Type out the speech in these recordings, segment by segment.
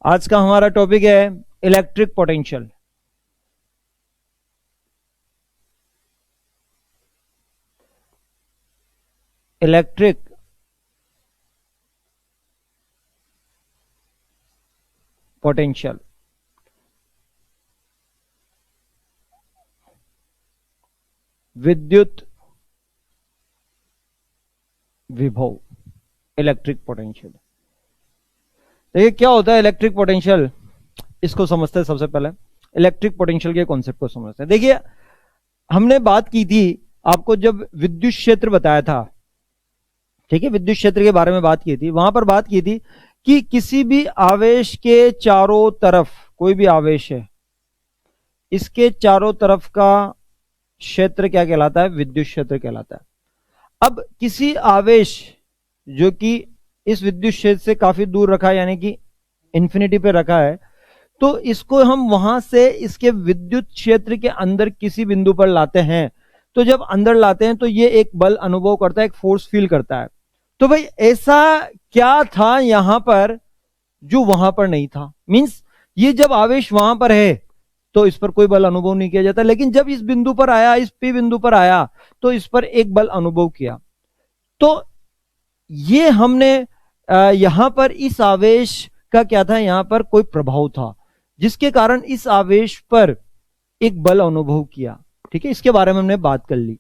आज का हमारा टॉपिक है इलेक्ट्रिक पोटेंशियल। इलेक्ट्रिक पोटेंशियल, विद्युत विभव, इलेक्ट्रिक पोटेंशियल। देखिए क्या होता है इलेक्ट्रिक पोटेंशियल, इसको समझते हैं। सबसे पहले इलेक्ट्रिक पोटेंशियल के कॉन्सेप्ट को समझते हैं। देखिए हमने बात की थी आपको जब विद्युत क्षेत्र बताया था, ठीक है, विद्युत क्षेत्र के बारे में बात की थी। वहां पर बात की थी कि किसी भी आवेश के चारों तरफ, कोई भी आवेश है, इसके चारों तरफ का क्षेत्र क्या कहलाता है? विद्युत क्षेत्र कहलाता है। अब किसी आवेश जो कि इस विद्युत क्षेत्र से काफी दूर रखा है, यानी कि इंफिनिटी पे रखा है, तो इसको हम वहां से इसके विद्युत क्षेत्र के अंदर किसी बिंदु पर लाते हैं। तो जब अंदर लाते हैं तो ये एक बल अनुभव करता है, एक फोर्स फील करता है। तो भाई ऐसा क्या था यहां पर जो वहां पर नहीं था? मींस ये जब आवेश वहां पर है तो इस पर कोई बल अनुभव नहीं किया जाता, लेकिन जब इस बिंदु पर आया, इस पी बिंदु पर आया, तो इस पर एक बल अनुभव किया। तो ये हमने यहां पर इस आवेश का क्या था? यहां पर कोई प्रभाव था जिसके कारण इस आवेश पर एक बल अनुभव किया। ठीक है, इसके बारे में हमने बात कर ली।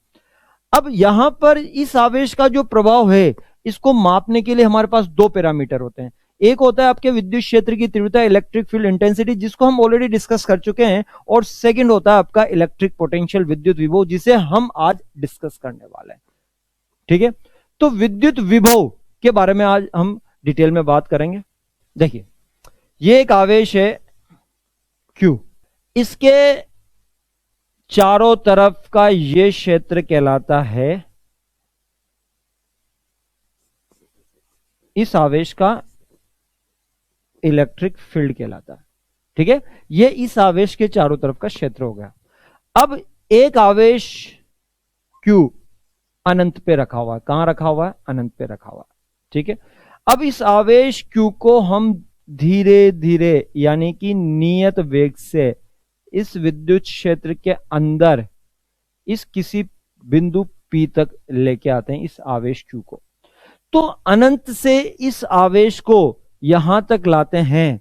अब यहां पर इस आवेश का जो प्रभाव है, इसको मापने के लिए हमारे पास दो पैरामीटर होते हैं। एक होता है आपके विद्युत क्षेत्र की तीव्रता, इलेक्ट्रिक फील्ड इंटेंसिटी, जिसको हम ऑलरेडी डिस्कस कर चुके हैं। और सेकंड होता है आपका इलेक्ट्रिक पोटेंशियल, विद्युत विभव, जिसे हम आज डिस्कस करने वाले हैं। ठीक है, तो विद्युत विभव के बारे में आज हम डिटेल में बात करेंगे। देखिए ये एक आवेश है Q, इसके चारों तरफ का ये क्षेत्र कहलाता है, इस आवेश का इलेक्ट्रिक फील्ड कहलाता है। ठीक है, ये इस आवेश के चारों तरफ का क्षेत्र हो गया। अब एक आवेश Q अनंत पे रखा हुआ है। कहां रखा हुआ है? अनंत पे रखा हुआ है। ठीक है, अब इस आवेश Q को हम धीरे धीरे यानी कि नियत वेग से इस विद्युत क्षेत्र के अंदर इस किसी बिंदु P तक लेके आते हैं, इस आवेश Q को। तो अनंत से इस आवेश को यहां तक लाते हैं।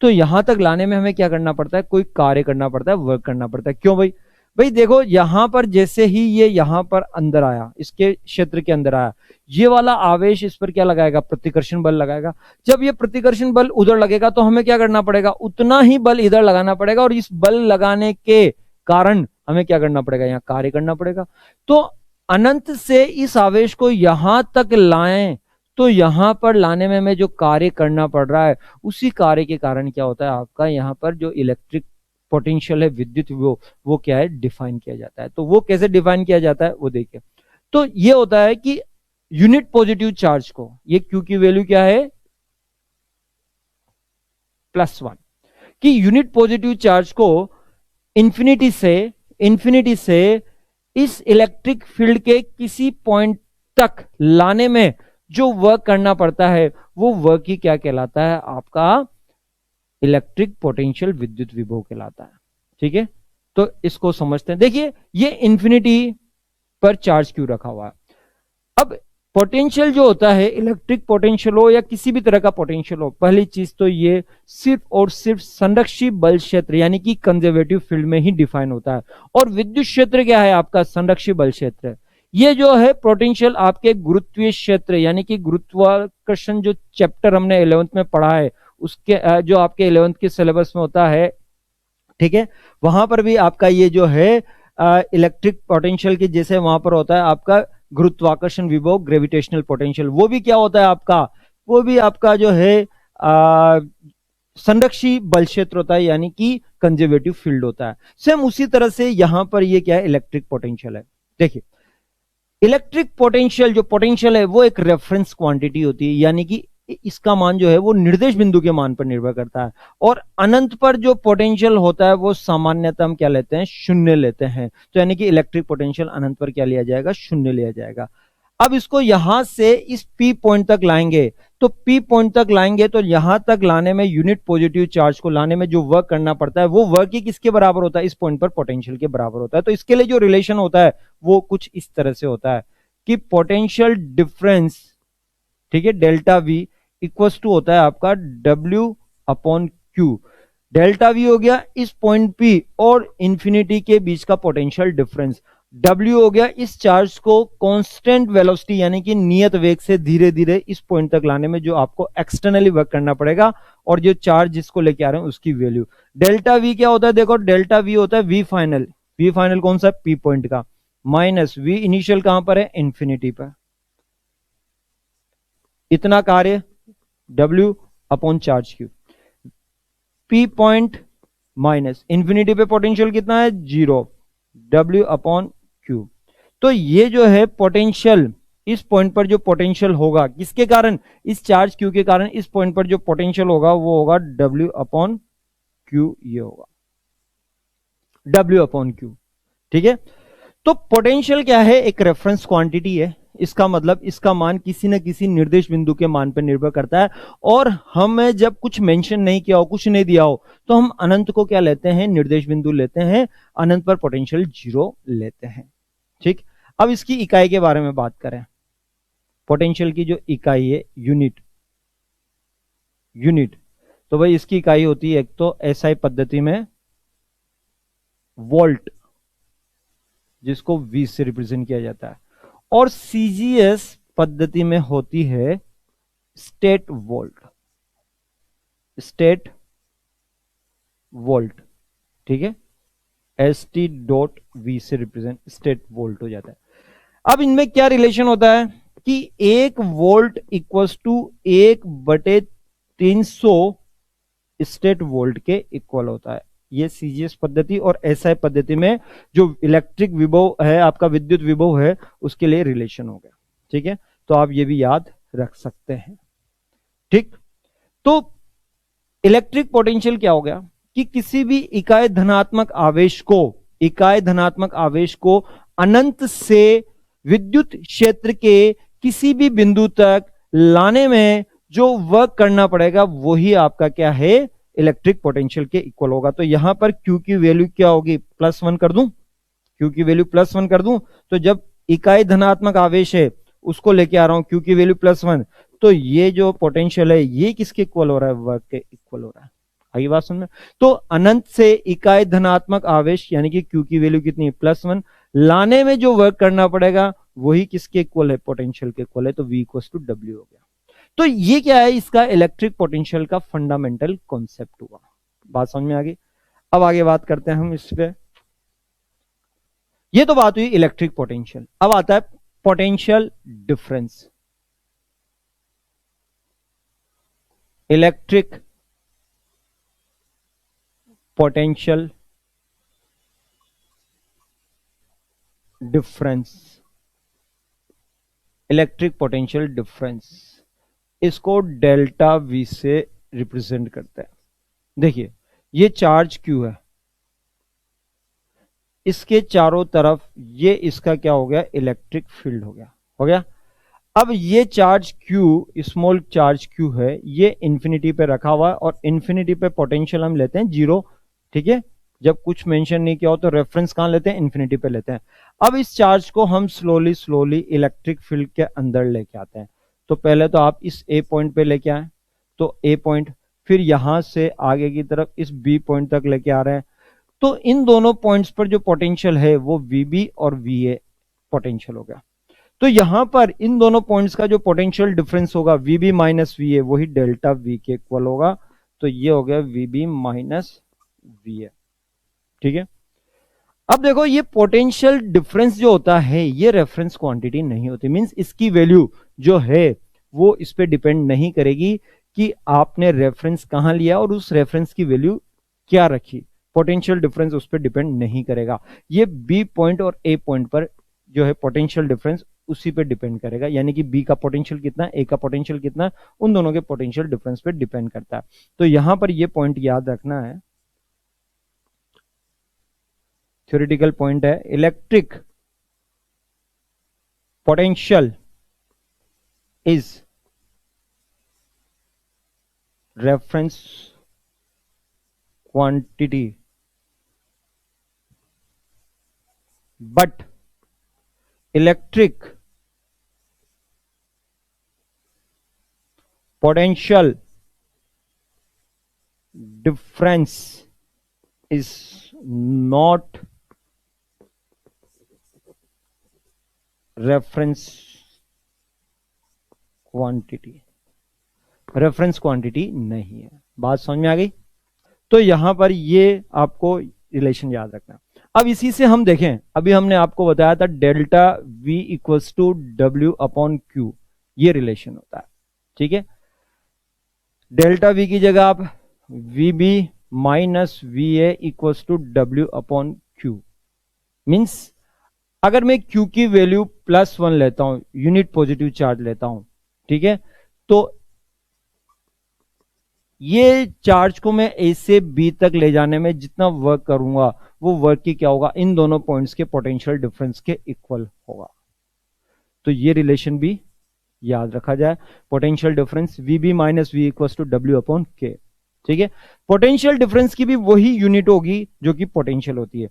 तो यहां तक लाने में हमें क्या करना पड़ता है? कोई कार्य करना पड़ता है, वर्क करना पड़ता है। क्यों भाई? भाई देखो यहां पर जैसे ही ये यहां पर अंदर आया, इसके क्षेत्र के अंदर आया, ये वाला आवेश इस पर क्या लगाएगा? प्रतिकर्षण बल लगाएगा। जब ये प्रतिकर्षण बल उधर लगेगा तो हमें क्या करना पड़ेगा? उतना ही बल इधर लगाना पड़ेगा, और इस बल लगाने के कारण हमें क्या करना पड़ेगा? यहां कार्य करना पड़ेगा। तो अनंत से इस आवेश को यहां तक लाएं, तो यहां पर लाने में हमें जो कार्य करना पड़ रहा है, उसी कार्य के कारण क्या होता है? आपका यहां पर जो इलेक्ट्रिक पोटेंशियल है, विद्युत विभव, वो क्या है? डिफाइन किया जाता है। तो वो कैसे डिफाइन किया जाता है वो देखिए। तो ये होता है कि यूनिट पॉजिटिव चार्ज को, ये Q की वैल्यू क्या है? +1, कि यूनिट पॉजिटिव चार्ज को इंफिनिटी से इस इलेक्ट्रिक फील्ड के किसी पॉइंट तक लाने में जो वर्क करना पड़ता है, वो वर्क ही क्या कहलाता है? आपका इलेक्ट्रिक पोटेंशियल, विद्युत विभव कहलाता है। ठीक है, तो इसको समझते हैं। देखिए ये इंफिनिटी पर चार्ज क्यों रखा हुआ है। अब पोटेंशियल जो होता है, इलेक्ट्रिक पोटेंशियल हो या किसी भी तरह का पोटेंशियल हो, पहली चीज तो ये सिर्फ और सिर्फ संरक्षी बल क्षेत्र यानी कि कंजर्वेटिव फील्ड में ही डिफाइन होता है। और विद्युत क्षेत्र क्या है? आपका संरक्षी बल क्षेत्र। ये जो है पोटेंशियल आपके गुरुत्वीय क्षेत्र यानी कि गुरुत्वाकर्षण, जो चैप्टर हमने 11th में पढ़ा है, उसके जो आपके 11th के सिलेबस में होता है, ठीक है, वहां पर भी आपका ये जो है इलेक्ट्रिक पोटेंशियल के जैसे वहां पर होता है आपका गुरुत्वाकर्षण विभव, ग्रेविटेशनल पोटेंशियल। वो भी क्या होता है आपका? वो भी आपका जो है संरक्षी बल क्षेत्र होता है, यानी कि कंजर्वेटिव फील्ड होता है। सेम उसी तरह से यहां पर ये क्या है? इलेक्ट्रिक पोटेंशियल है। देखिए इलेक्ट्रिक पोटेंशियल, जो पोटेंशियल है वो एक रेफरेंस क्वांटिटी होती है, यानी कि इसका मान जो है वो निर्देश बिंदु के मान पर निर्भर करता है। और अनंत पर जो पोटेंशियल होता है वो सामान्यतः हम क्या लेते हैं? शून्य लेते हैं। तो यानी कि इलेक्ट्रिक पोटेंशियल अनंत पर क्या लिया जाएगा? शून्य लिया जाएगा। अब इसको यहां से इस P पॉइंट तक लाएंगे, तो P पॉइंट तक लाएंगे तो यहां तक लाने में यूनिट पॉजिटिव चार्ज को लाने में जो वर्क करना पड़ता है वो वर्क ही किसके बराबर होता है, इस पॉइंट पर पोटेंशियल के बराबर होता है। तो इसके लिए जो रिलेशन होता है वो कुछ इस तरह से होता है कि पोटेंशियल डिफरेंस, ठीक है, डेल्टा वी इक्वल टू होता है आपका W upon Q। Delta we हो गया इस पॉइंट P और इंफिनिटी के बीच का पोटेंशियल डिफरेंस, W हो गया इस चार्ज को कांस्टेंट वेलोसिटी यानी कि नियत वेग से धीरे धीरे इस पॉइंट तक लाने में जो आपको एक्सटर्नली वर्क करना पड़ेगा, और जो चार्ज जिसको लेके आ रहे हैं उसकी वैल्यू। डेल्टा वी क्या होता है, देखो डेल्टा वी होता है वी फाइनल, वी फाइनल कौन सा, P पॉइंट का, माइनस वी इनिशियल कहां पर है, इंफिनिटी पर। इतना कार्य W upon charge Q, P point minus infinity पे पोटेंशियल कितना है, 0, W अपॉन Q। तो ये जो है पोटेंशियल, इस पॉइंट पर जो पोटेंशियल होगा किसके कारण, इस चार्ज Q के कारण, इस पॉइंट पर जो पोटेंशियल होगा वो होगा W अपॉन Q, ये होगा W अपॉन Q, ठीक है। तो पोटेंशियल क्या है, एक रेफरेंस क्वांटिटी है, इसका मतलब इसका मान किसी न किसी निर्देश बिंदु के मान पर निर्भर करता है, और हमें जब कुछ मेंशन नहीं किया हो, कुछ नहीं दिया हो, तो हम अनंत को क्या लेते हैं, निर्देश बिंदु लेते हैं, अनंत पर पोटेंशियल 0 लेते हैं, ठीक। अब इसकी इकाई के बारे में बात करें, पोटेंशियल की जो इकाई है यूनिट, यूनिट, तो भाई इसकी इकाई होती है एक तो एसआई पद्धति में वोल्ट, जिसको V से रिप्रेजेंट किया जाता है, और सीजीएस पद्धति में होती है स्टेट वोल्ट, स्टेट वोल्ट, ठीक है, ST.V से रिप्रेजेंट स्टेट वोल्ट हो जाता है। अब इनमें क्या रिलेशन होता है कि 1 volt equals to 1/300 stat volt के इक्वल होता है। ये सीजीएस पद्धति और एसआई पद्धति में जो इलेक्ट्रिक विभव है, आपका विद्युत विभव है, उसके लिए रिलेशन हो गया, ठीक है। तो आप ये भी याद रख सकते हैं, ठीक। तो इलेक्ट्रिक पोटेंशियल क्या हो गया कि किसी भी इकाई धनात्मक आवेश को, इकाई धनात्मक आवेश को अनंत से विद्युत क्षेत्र के किसी भी बिंदु तक लाने में जो वर्क करना पड़ेगा वही आपका क्या है, इलेक्ट्रिक पोटेंशियल के इक्वल होगा। तो यहां पर Q की वैल्यू क्या होगी, +1 कर दूं, Q की वैल्यू +1 कर दूं, तो जब इकाई धनात्मक आवेश है उसको लेके आ रहा हूं Q की वैल्यू +1, तो ये जो पोटेंशियल है ये किसके इक्वल हो रहा है, वर्क के इक्वल हो रहा है। आगे बात समझ में। तो अनंत से इकाई धनात्मक आवेश यानी कि Q की वैल्यू कितनी है, +1, लाने में जो वर्क करना पड़ेगा वही किसके इक्वल है, पोटेंशियल के इक्वल है, तो V = W हो गया। तो ये क्या है, इसका इलेक्ट्रिक पोटेंशियल का फंडामेंटल कॉन्सेप्ट हुआ। बात समझ में आ गई। अब आगे बात करते हैं हम इस पे। ये तो बात हुई इलेक्ट्रिक पोटेंशियल। अब आता है potential difference. Electric potential difference, electric potential difference, इसको डेल्टा V से रिप्रेजेंट करते हैं। देखिए ये चार्ज Q है, इसके चारों तरफ ये इसका क्या हो गया, इलेक्ट्रिक फील्ड हो गया, हो गया। अब ये charge Q, small charge Q है, ये इंफिनिटी पे रखा हुआ है, और इंफिनिटी पे पोटेंशियल हम लेते हैं 0, ठीक है। जब कुछ मेंशन नहीं किया हो तो रेफरेंस कहां लेते हैं, इंफिनिटी पे लेते हैं। अब इस चार्ज को हम स्लोली स्लोली इलेक्ट्रिक फील्ड के अंदर लेके आते हैं। तो पहले तो आप इस A पॉइंट पे लेके आए, तो A पॉइंट, फिर यहां से आगे की तरफ इस B पॉइंट तक लेके आ रहे हैं। तो इन दोनों पॉइंट्स पर जो पोटेंशियल है वो VB और VA पोटेंशियल हो गया। तो यहां पर इन दोनों पॉइंट्स का जो पोटेंशियल डिफरेंस होगा VB माइनस VA, वही डेल्टा V के इक्वल होगा। तो ये हो गया VB माइनस VA, ठीक है। अब देखो ये पोटेंशियल डिफरेंस जो होता है ये रेफरेंस क्वांटिटी नहीं होती, मींस इसकी वैल्यू जो है वो इस पे डिपेंड नहीं करेगी कि आपने रेफरेंस कहां लिया और उस रेफरेंस की वैल्यू क्या रखी। पोटेंशियल डिफरेंस उस पर डिपेंड नहीं करेगा। ये B पॉइंट और A पॉइंट पर जो है पोटेंशियल डिफरेंस उसी पे डिपेंड करेगा, यानी कि B का पोटेंशियल कितना है, A का पोटेंशियल कितना है, उन दोनों के पोटेंशियल डिफरेंस पे डिपेंड करता है। तो यहां पर ये पॉइंट याद रखना है, थ्योरेटिकल पॉइंट है, electric potential is reference quantity but electric potential difference is not reference quantity, reference quantity नहीं है। बात समझ में आ गई? तो यहां पर ये आपको रिलेशन याद रखना। अब इसी से हम देखें, अभी हमने आपको बताया था delta V equals to W upon Q, ये रिलेशन होता है। ठीक है, डेल्टा V की जगह आप VB minus VA equals to W upon Q, means अगर मैं Q की वैल्यू +1 लेता हूं, यूनिट पॉजिटिव चार्ज लेता हूं, ठीक है, तो ये चार्ज को मैं A से B तक ले जाने में जितना वर्क करूंगा वो वर्क की क्या होगा, इन दोनों पॉइंट्स के पोटेंशियल डिफरेंस के इक्वल होगा। तो ये रिलेशन भी याद रखा जाए, potential difference VB minus V equal to W upon Q. ठीक है, पोटेंशियल डिफरेंस की भी वही यूनिट होगी जो कि पोटेंशियल होती है।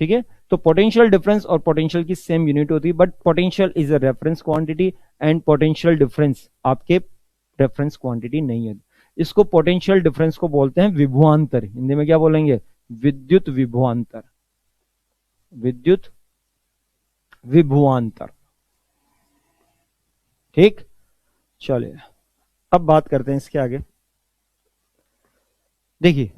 ठीक है, तो पोटेंशियल डिफरेंस और पोटेंशियल की सेम यूनिट होती है, but potential is a reference quantity and potential difference आपके रेफरेंस क्वांटिटी नहीं है। इसको पोटेंशियल डिफरेंस को बोलते हैं विभवांतर, हिंदी में क्या बोलेंगे, विद्युत विभवांतर, विद्युत विभवांतर। ठीक, चलिए अब बात करते हैं इसके आगे। देखिए,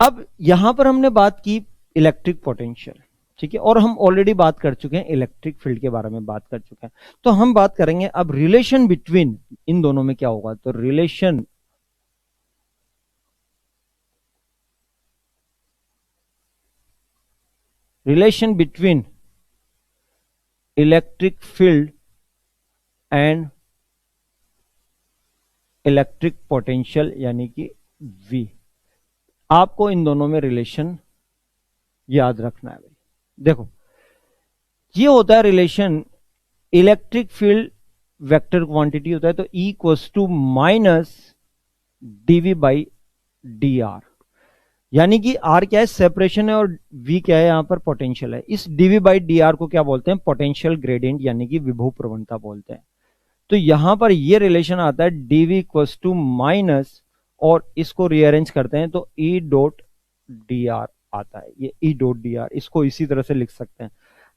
अब यहां पर हमने बात की इलेक्ट्रिक पोटेंशियल, ठीक है, और हम ऑलरेडी बात कर चुके हैं इलेक्ट्रिक फील्ड के बारे में बात कर चुके हैं। तो हम बात करेंगे अब रिलेशन बिटवीन इन दोनों में क्या होगा। तो relation between electric field and electric potential यानी कि V, आपको इन दोनों में रिलेशन याद रखना है भाई। देखो, ये होता है relation, electric field vector quantity होता है, तो E equals to minus dV by dr, यानी कि R क्या है, सेपरेशन है, और V क्या है, यहां पर पोटेंशियल है। इस dV बाई dr को क्या बोलते हैं, पोटेंशियल ग्रेडियंट यानी कि विभव प्रवणता बोलते हैं। तो यहां पर ये रिलेशन आता है dV इक्वल्स टू माइनस, और इसको रीअरेंज करते हैं तो E डॉट dr आता है, ये E डॉट dr, इसको इसी तरह से लिख सकते हैं।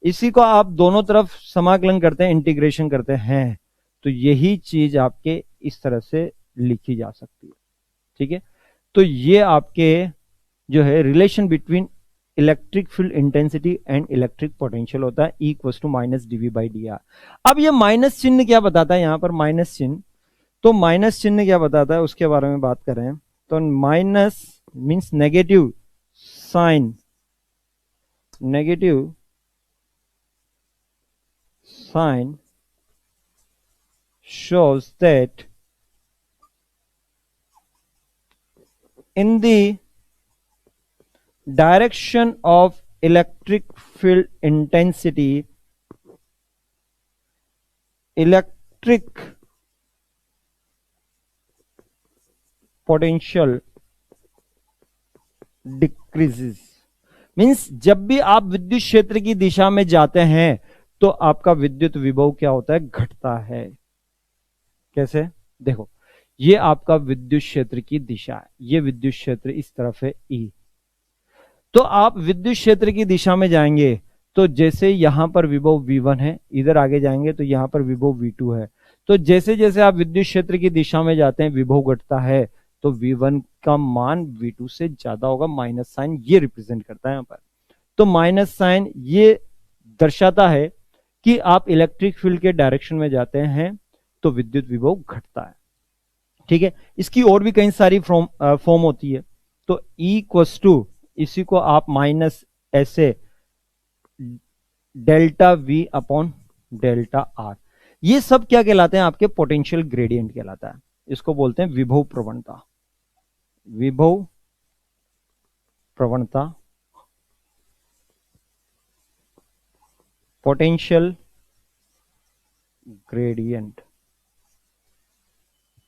इसी को आप दोनों तरफ समाकलन करते हैं, इंटीग्रेशन करते हैं, तो यही चीज आपके इस तरह से लिखी जा सकती है। ठीक है, तो ये आपके जो है relation between electric field intensity and electric potential होता है, E equal to minus dV by dr। अब ये माइनस चिन्ह क्या बताता है, यहां पर माइनस चिन्ह, तो माइनस चिन्ह क्या बताता है उसके बारे में बात करें तो minus means negative sign, negative sign shows that in the direction of electric field intensity, electric potential decreases, means जब भी आप विद्युत क्षेत्र की दिशा में जाते हैं तो आपका विद्युत विभव क्या होता है, घटता है। कैसे, देखो, ये आपका विद्युत क्षेत्र की दिशा है, ये विद्युत क्षेत्र इस तरफ है E, तो आप विद्युत क्षेत्र की दिशा में जाएंगे तो जैसे यहां पर विभव V1 है, इधर आगे जाएंगे तो यहां पर विभव V2 है, तो जैसे जैसे आप विद्युत क्षेत्र की दिशा में जाते हैं विभव घटता है, तो V1 का मान V2 से ज्यादा होगा, माइनस साइन ये रिप्रेजेंट करता है यहां पर। तो माइनस साइन ये दर्शाता है कि आप इलेक्ट्रिक फील्ड के डायरेक्शन में जाते हैं तो विद्युत विभव घटता है। ठीक है, इसकी और भी कई सारी फॉर्म होती है, तो E इक्वल्स टू, इसी को आप माइनस ऐसे delta V upon delta R, ये सब क्या कहलाते हैं, आपके पोटेंशियल ग्रेडियंट कहलाता है। इसको बोलते हैं विभव प्रवणता, विभव प्रवणता, पोटेंशियल ग्रेडियंट।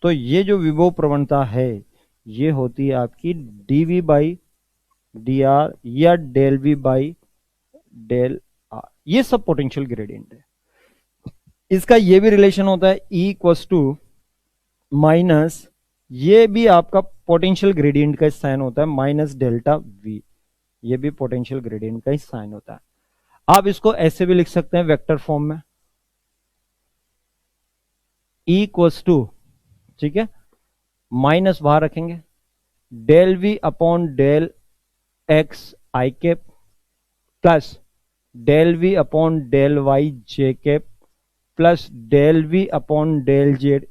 तो ये जो विभव प्रवणता है ये होती है आपकी dv बाई dr या del v by del r, ये सब पोटेंशियल ग्रेडियंट है। इसका ये भी रिलेशन होता है E इक्वस टू माइनस, ये भी आपका पोटेंशियल ग्रेडियंट का साइन होता है माइनस डेल्टा v, ये भी पोटेंशियल ग्रेडियंट का ही साइन होता है। आप इसको ऐसे भी लिख सकते हैं वेक्टर फॉर्म में, E इक्वस टू, ठीक है, माइनस बाहर रखेंगे del v upon del x i cap plus del v upon del y j cap plus del v upon del z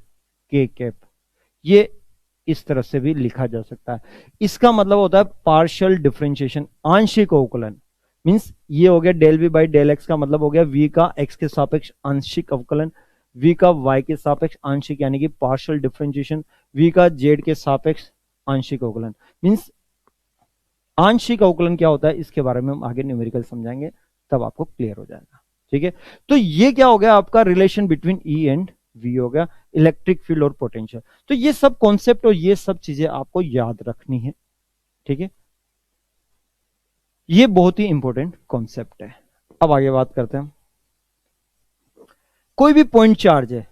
k cap. ये इस तरह से भी लिखा जा सकता है। इसका मतलब होता है पार्शियल डिफरेंशिएशन, आंशिक अवकलन। मींस ये हो गया del v by del X, का मतलब हो गया v का x के सापेक्ष आंशिक अवकलन, v का y के सापेक्ष आंशिक यानी कि पार्शियल डिफरेंशिएशन, v का z के सापेक्ष आंशिक अवकलन। मींस आंशिक अवकलन क्या होता है इसके बारे में हम आगे न्यूमेरिकल समझाएंगे, तब आपको क्लियर हो जाएगा। ठीक है, तो ये क्या हो गया आपका relation between E and V हो गया, इलेक्ट्रिक फील्ड और पोटेंशियल। तो ये सब कॉन्सेप्ट और ये सब चीजें आपको याद रखनी है। ठीक है, ये बहुत ही इंपॉर्टेंट कॉन्सेप्ट है। अब आगे बात करते हैं, कोई भी पॉइंट चार्ज है,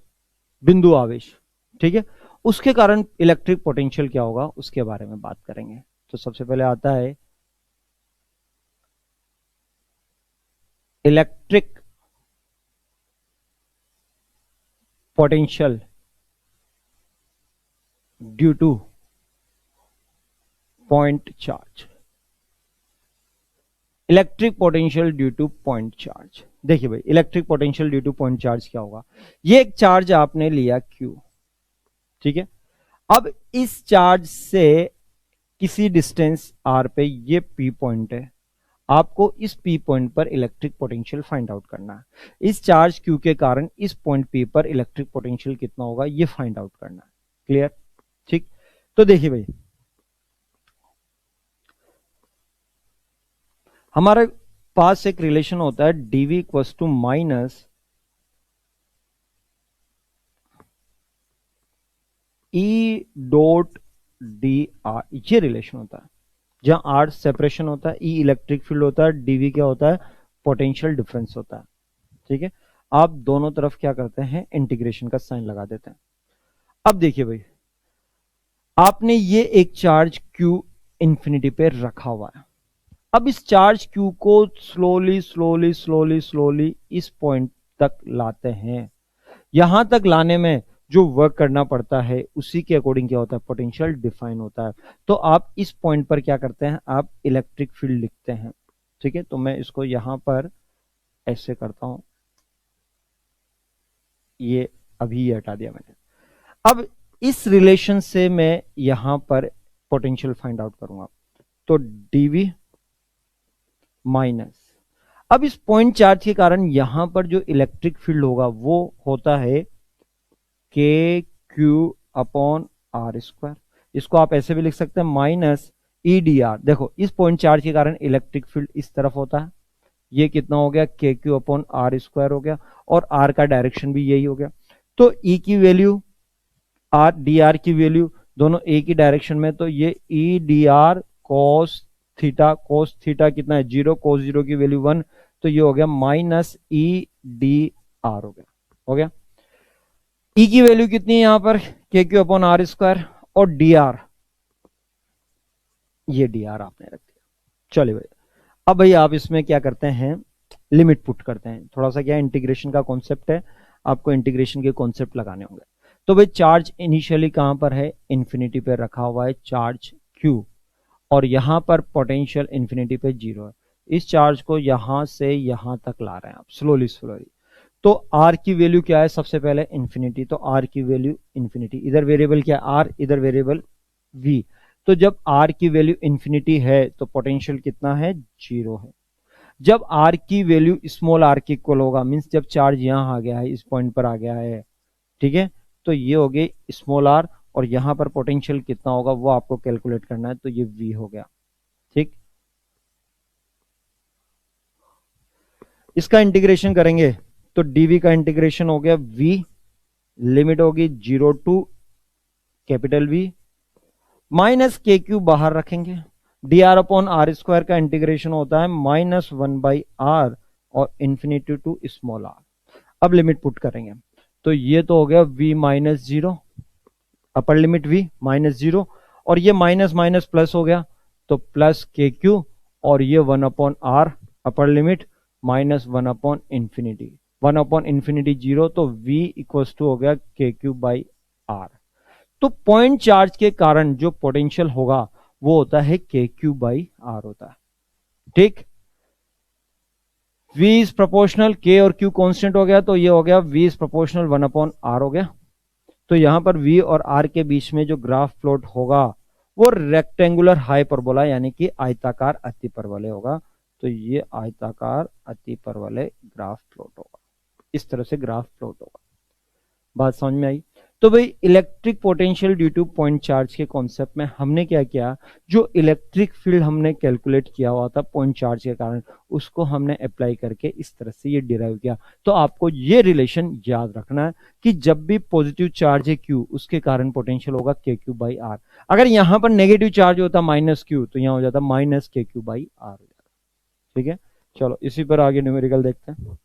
बिंदु आवेश, ठीक है, उसके कारण इलेक्ट्रिक पोटेंशियल क्या होगा उसके बारे में बात करेंगे। तो सबसे पहले आता है electric potential due two point charge. Electric potential due two point charge, देखिए भाई electric potential due two point charge क्या होगा। ये एक चार्ज आपने लिया Q, ठीक है, अब इस चार्ज से किसी डिस्टेंस r पे ये P पॉइंट है, आपको इस P पॉइंट पर इलेक्ट्रिक पोटेंशियल फाइंड आउट करना है। इस चार्ज Q के कारण इस पॉइंट P पर इलेक्ट्रिक पोटेंशियल कितना होगा ये फाइंड आउट करना है। क्लियर, ठीक। तो देखिए भाई हमारे पास एक रिलेशन होता है dv equals to minus E dot D R, ये रिलेशन होता है जहां R सेपरेशन होता है, E इलेक्ट्रिक फील्ड होता है, dv क्या होता है पोटेंशियल डिफरेंस होता है। ठीक है, आप दोनों तरफ क्या करते हैं इंटीग्रेशन का साइन लगा देते हैं। अब देखिए भाई आपने ये एक चार्ज Q इंफिनिटी पे रखा हुआ है, अब इस चार्ज Q को स्लोली स्लोली स्लोली स्लोली इस पॉइंट तक लाते हैं। यहां तक लाने में जो वर्क करना पड़ता है उसी के अकॉर्डिंग क्या होता है पोटेंशियल डिफाइन होता है। तो आप इस पॉइंट पर क्या करते हैं आप इलेक्ट्रिक फील्ड लिखते हैं। ठीक है, तो मैं इसको यहां पर ऐसे करता हूं, ये अभी ये हटा दिया मैंने। अब इस रिलेशन से मैं यहां पर पोटेंशियल फाइंड आउट करूंगा, तो dv माइनस, अब इस पॉइंट चार्ज के कारण यहां पर जो इलेक्ट्रिक फील्ड होगा वो होता है के क्यू अपॉन आर स्क्वायर। इसको आप ऐसे भी लिख सकते हैं माइनस ई डी आर। देखो इस पॉइंट चार्ज के कारण इलेक्ट्रिक फील्ड इस तरफ होता है, ये कितना हो गया के क्यू अपॉन आर स्क्वायर हो गया, और आर का डायरेक्शन भी यही हो गया। तो ई की वैल्यू आर डी आर की वैल्यू दोनों एक ही डायरेक्शन में, तो ये E D R cos theta कितना है 0, cos 0 की वैल्यू 1, तो ये हो गया माइनस ई डी आर हो गया। हो गया, ई की वैल्यू कितनी है यहां पर के क्यू अपॉन आर स्क्वायर, और डी आर ये डी आर आपने रख दिया। चलिए भाई अब भाई आप इसमें क्या करते हैं लिमिट पुट करते हैं, थोड़ा सा क्या इंटीग्रेशन का कॉन्सेप्ट है, आपको इंटीग्रेशन के कॉन्सेप्ट लगाने होंगे। तो भाई चार्ज इनिशियली कहां पर है इंफिनिटी पे रखा हुआ है चार्ज Q, और यहां पर पोटेंशियल इंफिनिटी पे 0 है। इस चार्ज को यहां से यहां तक ला रहे हैं आप स्लोली स्लोली। तो R की वैल्यू क्या है सबसे पहले इंफिनिटी, तो R की वैल्यू इंफिनिटी, इधर वेरिएबल क्या है R, इधर वेरिएबल V। तो जब R की वैल्यू इंफिनिटी है तो पोटेंशियल कितना है 0 है। जब R की वैल्यू स्मॉल r के इक्वल होगा, मींस जब चार्ज यहां आ गया है इस पॉइंट पर आ गया है, ठीक है, तो ये हो गई स्मॉल r, और यहां पर पोटेंशियल कितना होगा वो आपको कैलकुलेट करना है, तो ये V हो गया। ठीक, इसका इंटीग्रेशन करेंगे तो डीवी का इंटीग्रेशन हो गया v, लिमिट होगी 0 टू कैपिटल V, माइनस के क्यू बाहर रखेंगे, D R upon R square का इंटीग्रेशन होता है -1/r और इंफिनिटी टू स्मॉल r। अब लिमिट पुट करेंगे तो ये तो हो गया v minus 0, upper limit v -0, और ये माइनस माइनस प्लस हो गया तो प्लस के क्यू, और ये 1/r अपर लिमिट -1/इंफिनिटी, 1/इंफिनिटी 0, तो v इक्वल्स टू हो गया के क्यू बाई आर। तो पॉइंट चार्ज के कारण जो पोटेंशियल होगा वो होता है के क्यू बाई आर होता है। ठीक, v इज प्रोपोर्शनल, k और q कांस्टेंट हो गया तो ये हो गया v इज प्रोपोर्शनल 1/r हो गया। तो यहां पर v और r के बीच में जो ग्राफ प्लॉट होगा वो रेक्टेंगुलर हाइपरबोला यानी कि आयताकार अतिपरवलय होगा। तो ये आयताकार अतिपरवलय ग्राफ प्लॉट होगा, इस तरह से ग्राफ प्लॉट होगा। बात समझ में आई? तो भाई electric potential due two point charge के कॉन्सेप्ट में हमने क्या किया, जो इलेक्ट्रिक फील्ड हमने कैलकुलेट किया हुआ था पॉइंट चार्ज के कारण, उसको हमने अप्लाई करके इस तरह से ये डिराइव किया। तो आपको ये रिलेशन याद रखना है कि जब भी पॉजिटिव चार्ज है Q, उसके कारण पोटेंशियल होगा के क्यू बाई आर। अगर यहां पर नेगेटिव चार्ज होता माइनस Q, तो यहां हो जाता माइनस के क्यू बाई आर। ठीक है, चलो इसी पर आगे न्यूमेरिकल देखते हैं।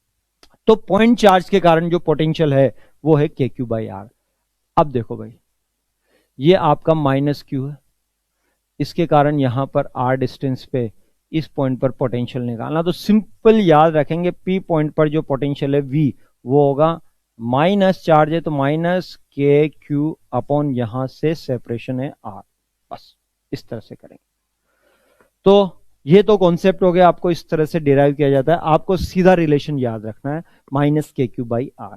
तो पॉइंट चार्ज के कारण जो पोटेंशियल है वो है के क्यू बाई आर। अब देखो भाई, ये आपका माइनस क्यू है, इसके कारण यहां पर आर डिस्टेंस पे इस पॉइंट पर पोटेंशियल निकालना। तो सिंपल याद रखेंगे, पी पॉइंट पर जो पोटेंशियल है वी वो होगा माइनस चार्ज है तो माइनस के क्यू अपॉन यहां से सेपरेशन है आर। बस इस तरह से करेंगे। तो ये तो कॉन्सेप्ट हो गया, आपको इस तरह से डिराइव किया जाता है। आपको सीधा रिलेशन याद रखना है माइनस के क्यू बाई आर।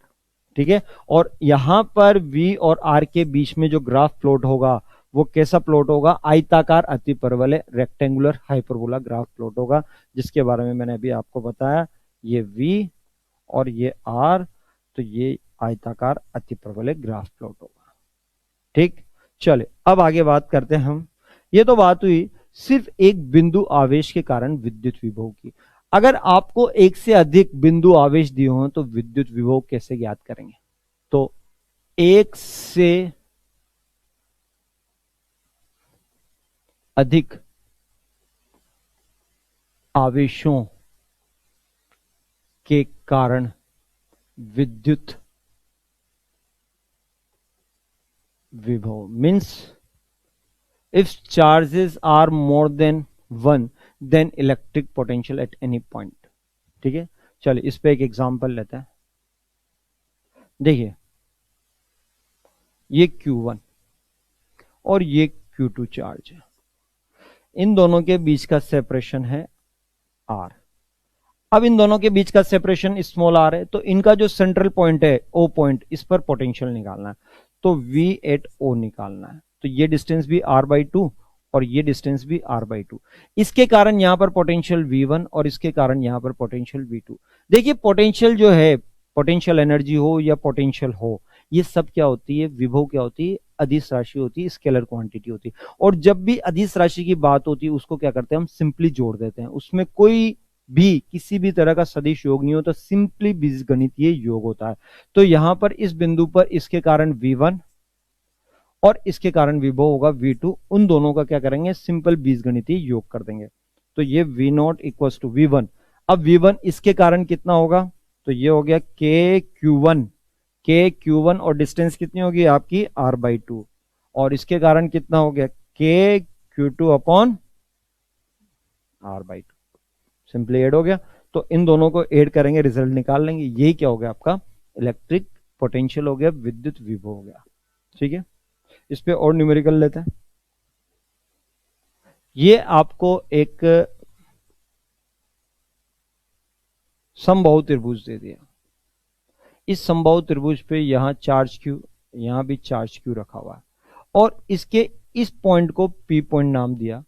ठीक है, और यहां पर V और R के बीच में जो ग्राफ प्लॉट होगा वो कैसा प्लॉट होगा, आयताकार अतिपरवलय रेक्टेंगुलर हाइपरबोला ग्राफ प्लॉट होगा, जिसके बारे में मैंने अभी आपको बताया। ये V और ये R, तो ये आयताकार अतिपरवलय ग्राफ प्लॉट होगा। ठीक, चले अब आगे बात करते हैं हम। ये तो बात हुई सिर्फ एक बिंदु आवेश के कारण विद्युत विभव की। अगर आपको एक से अधिक बिंदु आवेश दिए हो तो विद्युत विभव कैसे ज्ञात करेंगे? तो एक से अधिक आवेशों के कारण विद्युत विभव means if charges are more than one then electric potential at any point। ठीक है, चलिए इस पे एक एग्जांपल लेते हैं। देखिए ये Q1 और ये Q2 चार्ज है, इन दोनों के बीच का सेपरेशन है R। अब इन दोनों के बीच का सेपरेशन स्मॉल r है, तो इनका जो सेंट्रल पॉइंट है O पॉइंट, इस पर पोटेंशियल निकालना है। तो V एट O निकालना है। तो ये डिस्टेंस भी r/2 और ये डिस्टेंस भी r/2। इसके कारण यहां पर पोटेंशियल V1 और इसके कारण यहां पर पोटेंशियल V2। देखिए पोटेंशियल जो है, पोटेंशियल एनर्जी हो या पोटेंशियल हो, ये सब क्या होती है, विभव क्या होती है, अदिश राशि होती है, स्केलर क्वांटिटी होती है। और जब भी अदिश राशि की बात होती है उसको क्या करते हैं हम, सिंपली जोड़ देते हैं। उसमें कोई भी किसी भी तरह का सदिश योग नहीं होता, सिंपली बीजगणितीय योग होता है। तो यहां पर इस बिंदु पर इसके कारण V1 और इसके कारण विभव होगा V2, उन दोनों का क्या करेंगे, सिंपल बीजगणितीय योग कर देंगे। तो ये V0 इक्वल्स टू V1। अब V1 इसके कारण कितना होगा, तो ये हो गया KQ1 और डिस्टेंस कितनी होगी आपकी r/2, और इसके कारण कितना हो गया KQ2 upon r/2। Simply add हो गया। तो इन दोनों को ऐड करेंगे, रिजल्ट निकाल लेंगे। यही क्या हो गया आपका इलेक्ट्रिक पोटेंशियल हो गया, विद्युत विभव हो गया। ठीक है, इस पे और न्यूमेरिकल लेते हैं। ये आपको एक समबाहु त्रिभुज दे दिया। इस समबाहु त्रिभुज पे यहां चार्ज Q, यहां भी चार्ज Q रखा हुआ है, और इसके इस पॉइंट को P पॉइंट नाम दिया।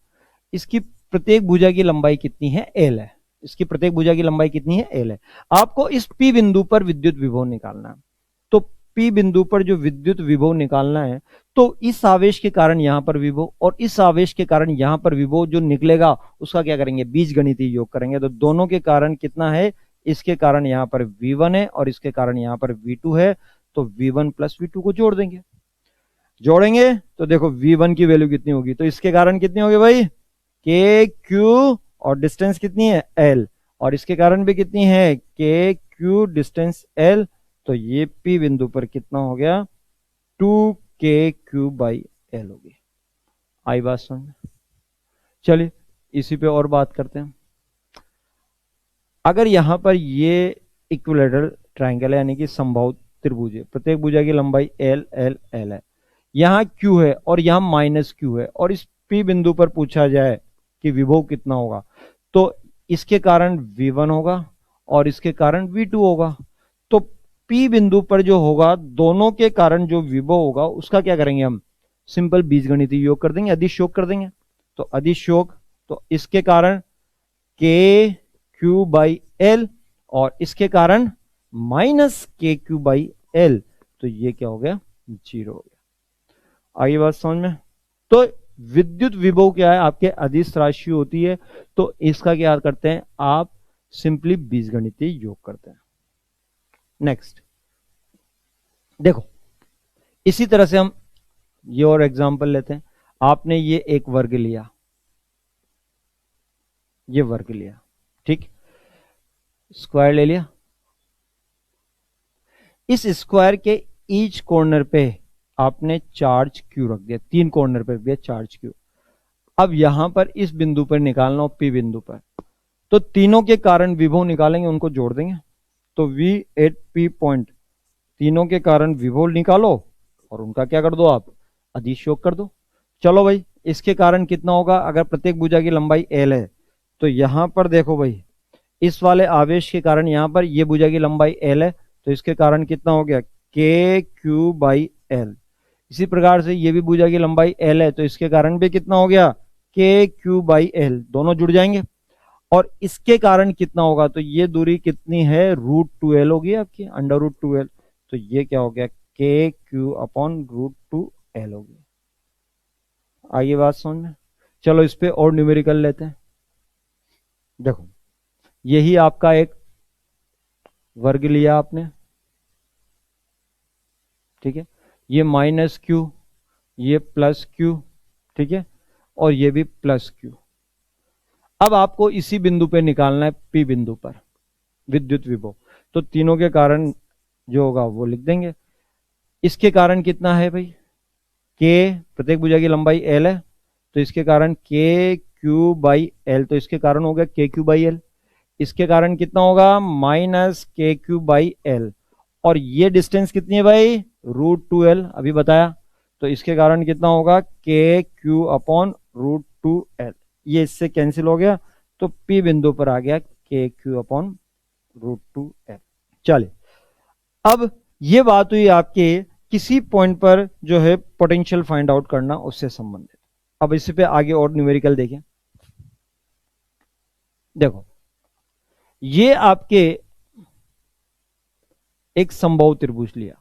इसकी प्रत्येक भुजा की लंबाई कितनी है, L है। इसकी प्रत्येक भुजा की लंबाई कितनी है, L है। आपको इस P बिंदु पर विद्युत विभव निकालना है। तो P बिंदु पर जो विद्युत विभव निकालना है, तो इस आवेश के कारण यहां पर विभव और इस आवेश के कारण यहां पर विभव जो निकलेगा उसका क्या करेंगे, बीजगणितीय योग करेंगे। तो दोनों के कारण कितना है, इसके कारण यहां पर V1 है और इसके कारण यहां पर V2 है, तो V1 प्लस V2 को जोड़ेंगे तो देखो V1 की वैल्यू कितनी होगी, तो इसके कारण कितनी होगी भाई, के क्यू, और डिस्टेंस कितनी है L, और इसके कारण भी कितनी है के क्यू डिस्टेंस L, तो ये P बिंदु पर कितना हो गया 2KQ/L होगी। आई बात समझ में? चलिए इसी पे और बात करते हैं। अगर यहां पर ये इक्विलैटरल ट्रायंगल है यानी कि समबाहु त्रिभुज है, प्रत्येक भुजा की लंबाई L L L है, यहां Q है और यहां माइनस Q है, और इस P बिंदु पर पूछा जाए कि विभव कितना होगा, तो इसके कारण V1 होगा और इसके कारण V2 होगा। तो P बिंदु पर जो होगा दोनों के कारण जो विभव होगा उसका क्या करेंगे हम, सिंपल बीजगणितीय योग कर देंगे, अदिश योग कर देंगे। तो अदिश योग, तो इसके कारण KQ/L और इसके कारण माइनस KQ/L, तो ये क्या हो गया 0 हो गया। आगे बात समझ में? तो विद्युत विभव क्या है, आपके अदिश राशि होती है, तो इसका क्या करते हैं आप, सिंपली बीजगणितीय योग करते हैं। नेक्स्ट देखो, इसी तरह से हम ये और एग्जांपल लेते हैं। आपने ये एक वर्ग लिया, ये वर्ग लिया, ठीक, स्क्वायर ले लिया, इस स्क्वायर के ईच कॉर्नर पे आपने चार्ज क्यू रख दिया, 3 कॉर्नर पे रख दिया चार्ज क्यू। अब यहां पर इस बिंदु पर निकालना हो, P बिंदु पर, तो तीनों के कारण विभव निकालेंगे, उनको जोड़ देंगे। तो V एट P पॉइंट, तीनों के कारण विभव निकालो और उनका क्या कर दो आप, अदिश योग कर दो। चलो भाई, इसके कारण कितना होगा, अगर प्रत्येक भुजा की लंबाई L है, तो यहां पर देखो भाई, इस वाले आवेश के कारण यहां पर ये भुजा की लंबाई L है, तो इसके कारण कितना हो गया KQ/L। इसी प्रकार से ये भी भुजा की लंबाई L है, तो इसके कारण भी कितना हो गया KQ/L, दोनों जुड़ जाएंगे। और इसके कारण कितना होगा, तो ये दूरी कितनी है √2L होगी आपकी, √2L, तो ये क्या हो गया KQ/√2L होगी। आगे बात समझ में? चलो इस पे और न्यूमेरिकल लेते हैं। देखो, यही आपका एक वर्ग लिया आपने, ठीक है, ये माइनस Q, ये प्लस Q, ठीक है, और ये भी प्लस Q। अब आपको इसी बिंदु पे निकालना है P बिंदु पर विद्युत विभव, तो तीनों के कारण जो होगा वो लिख देंगे। इसके कारण कितना है भाई, K, प्रत्येक भुजा की लंबाई L है, तो इसके कारण KQ/L, तो इसके कारण हो गया KQ/L। इसके कारण कितना होगा माइनस KQ/L, और ये डिस्टेंस कितनी है भाई √2L, अभी बताया, तो इसके कारण कितना होगा KQ/√2L। ये इससे कैंसिल हो गया, तो P बिंदु पर आ गया KQ/√2L। चलिए, अब ये बात हुई आपके किसी पॉइंट पर जो है पोटेंशियल फाइंड आउट करना उससे संबंधित। अब इसी पे आगे और न्यूमेरिकल देखें। देखो, ये आपके एक समबाहु त्रिभुज लिया,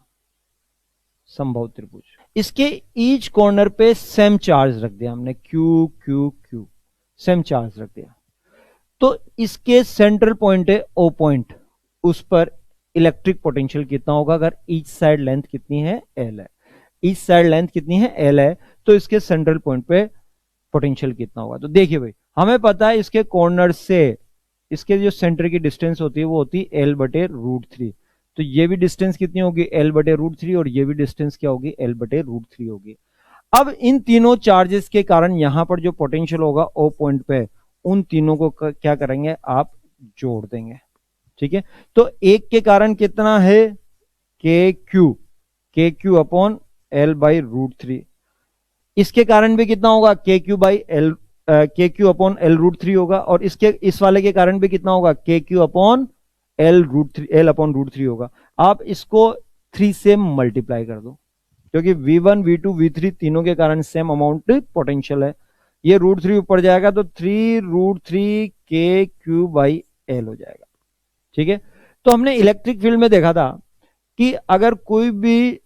समबाहु त्रिभुज, इसके ईच कॉर्नर पे सेम चार्ज रख दिया हमने, Q Q Q, same charge रख दिया। तो इसके सेंट्रल पॉइंट है O पॉइंट, उस पर इलेक्ट्रिक पोटेंशियल कितना होगा, अगर ईच साइड लेंथ कितनी है L है, ईच साइड लेंथ कितनी है L है, तो इसके सेंट्रल पॉइंट पे पोटेंशियल कितना होगा। तो देखिए भाई, हमें पता है इसके कॉर्नर से इसके जो सेंटर की डिस्टेंस होती है वो होती है L/√3, तो ये भी डिस्टेंस कितनी होगी L/√3, और ये भी डिस्टेंस क्या होगी L/√3 होगी। अब इन तीनों चार्जेस के कारण यहां पर जो पोटेंशियल होगा O पॉइंट पे, उन तीनों को क्या करेंगे आप, जोड़ देंगे, ठीक है। तो एक के कारण कितना है KQ/L/√3, इसके कारण भी कितना होगा KQ/L होगा, और इसके इस वाले के कारण भी कितना होगा KQ/L/√3 होगा। आप इसको 3 से मल्टीप्लाई कर दो, क्योंकि V1 V2 V3 तीनों के कारण सेम अमाउंट पोटेंशियल है। ये √3 ऊपर जाएगा तो 3√3 KQ/L हो जाएगा, ठीक है। तो हमने इलेक्ट्रिक फील्ड में देखा था कि अगर कोई भी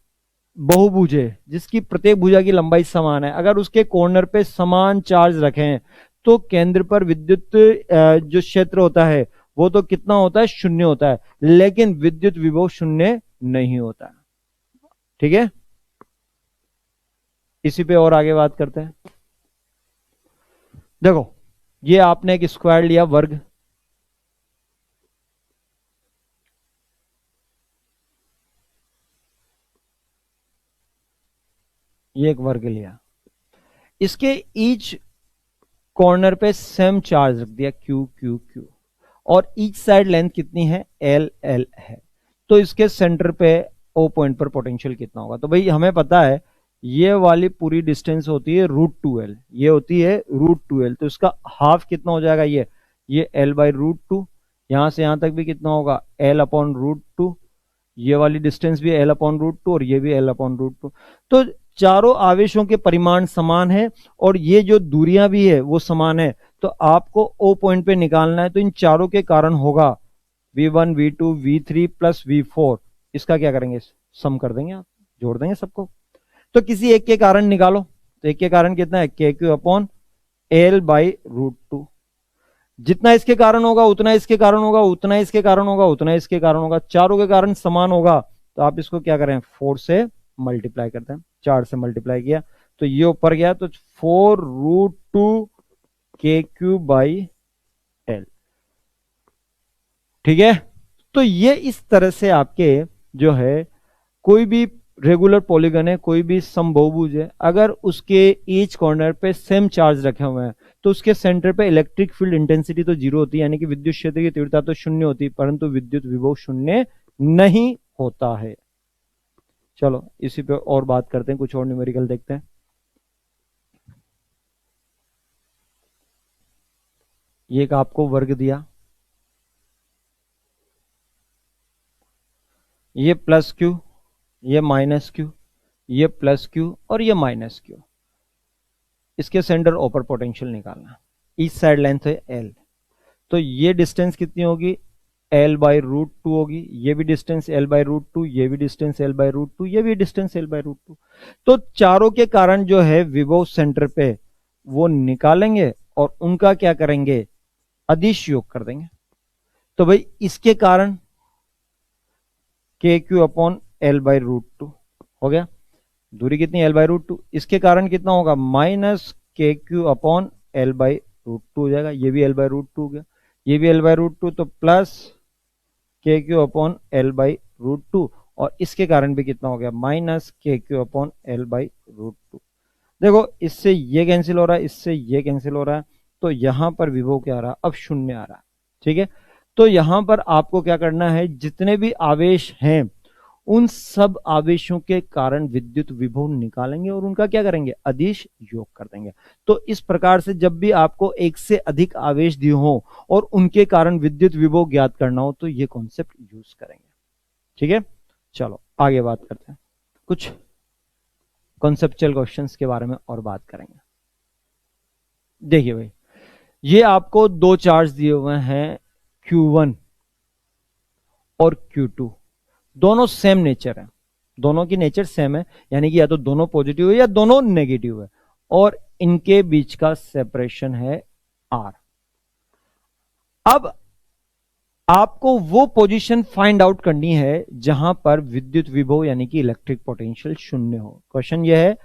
बहुभुज है जिसकी प्रत्येक भुजा की लंबाई समान है, अगर उसके कॉर्नर पे समान चार्ज रखें, तो केंद्र पर विद्युत जो क्षेत्र होता है वो तो कितना होता है, शून्य होता है, लेकिन विद्युत विभव शून्य नहीं होता है। ठीक है, इसी पे और आगे बात करते हैं। देखो, ये आपने एक स्क्वायर लिया, वर्ग, ये एक वर्ग लिया, इसके ईच कॉर्नर पे सेम चार्ज रख दिया, क्यू क्यू क्यू, और ईच साइड लेंथ कितनी है, एल एल है। तो इसके सेंटर पे ओ पॉइंट पर पोटेंशियल कितना होगा? तो भाई हमें पता है ये वाली पूरी डिस्टेंस होती है √2l, ये होती है √2l, तो इसका हाफ कितना हो जाएगा, ये l/√2, यहां से यहां तक भी कितना होगा, l/√2, ये वाली डिस्टेंस भी l/√2 और ये भी l/√2। तो चारों आवेशों के परिमाण समान है और ये जो दूरियां भी है वो समान है। तो आपको ओ पॉइंट पे निकालना है, तो इन चारों के कारण होगा v1 v2 v3 plus v4, इसका क्या करेंगे, सम कर देंगे, आप जोड़ देंगे सबको। तो किसी एक के कारण निकालो, तो एक के कारण कितना है, KQ/L/√2, जितना इसके कारण होगा उतना इसके कारण होगा, उतना इसके कारण होगा, उतना इसके कारण होगा, चारों के कारण समान होगा। तो आप इसको क्या करें, 4 से मल्टीप्लाई करते हैं, 4 से मल्टीप्लाई किया तो ये ऊपर गया, तो 4√2 KQ/L। ठीक है, तो ये इस तरह से आपके जो है कोई भी रेगुलर पॉलीगन है, कोई भी समबहुभुज है, अगर उसके ईच कॉर्नर पे सेम चार्ज रखे हुए हैं तो उसके सेंटर पे इलेक्ट्रिक फील्ड इंटेंसिटी तो जीरो होती है, यानी कि विद्युत क्षेत्र की तीव्रता तो शून्य होती है, परंतु विद्युत विभव शून्य नहीं होता है। चलो इसी पे और बात करते हैं, कुछ और न्यूमेरिकल देखते हैं। ये एक आपको वर्ग दिया, ये प्लस क्यू, ये माइनस क्यू, ये प्लस क्यू और ये माइनस क्यू, इसके सेंटर ओपर पोटेंशियल निकालना, इस साइड लेंथ है एल, तो ये डिस्टेंस कितनी होगी, l/√2 होगी, ये भी डिस्टेंस l/√2, ये भी डिस्टेंस l/√2, ये भी डिस्टेंस l/√2। तो चारों के कारण जो है विभव सेंटर पे वो निकालेंगे और उनका क्या करेंगे, अदिश योग कर देंगे। तो भाई इसके कारण KQ/L/√2 हो गया, दूरी कितनी, l/√2, इसके कारण कितना होगा, माइनस KQ/L/√2 हो जाएगा, ये भी l/√2 हो गया, ये भी l/√2, तो प्लस KQ/L/√2, और इसके कारण भी कितना हो गया, माइनस KQ/L/√2। देखो इससे ये कैंसिल हो रहा है, इससे ये कैंसिल हो रहा है, तो यहां पर विभव क्या आ रहा है, अब शून्य आ रहा है। ठीक है, तो यहां पर आपको क्या करना है, जितने भी आवेश हैं उन सब आवेशों के कारण विद्युत विभव निकालेंगे और उनका क्या करेंगे, अदिश योग कर देंगे। तो इस प्रकार से जब भी आपको एक से अधिक आवेश दिए हो और उनके कारण विद्युत विभव ज्ञात करना हो तो ये कॉन्सेप्ट यूज करेंगे। ठीक है, चलो आगे बात करते हैं, कुछ कॉन्सेप्चुअल क्वेश्चंस के बारे में और बात करेंगे। देखिए भाई, ये आपको दो चार्ज दिए हुए हैं Q1 और Q2, दोनों सेम नेचर है, दोनों की नेचर सेम है, यानी कि या तो दोनों पॉजिटिव है या दोनों नेगेटिव है, और इनके बीच का सेपरेशन है R। अब आपको वो पोजीशन फाइंड आउट करनी है जहां पर विद्युत विभव यानी कि इलेक्ट्रिक पोटेंशियल शून्य हो। क्वेश्चन यह है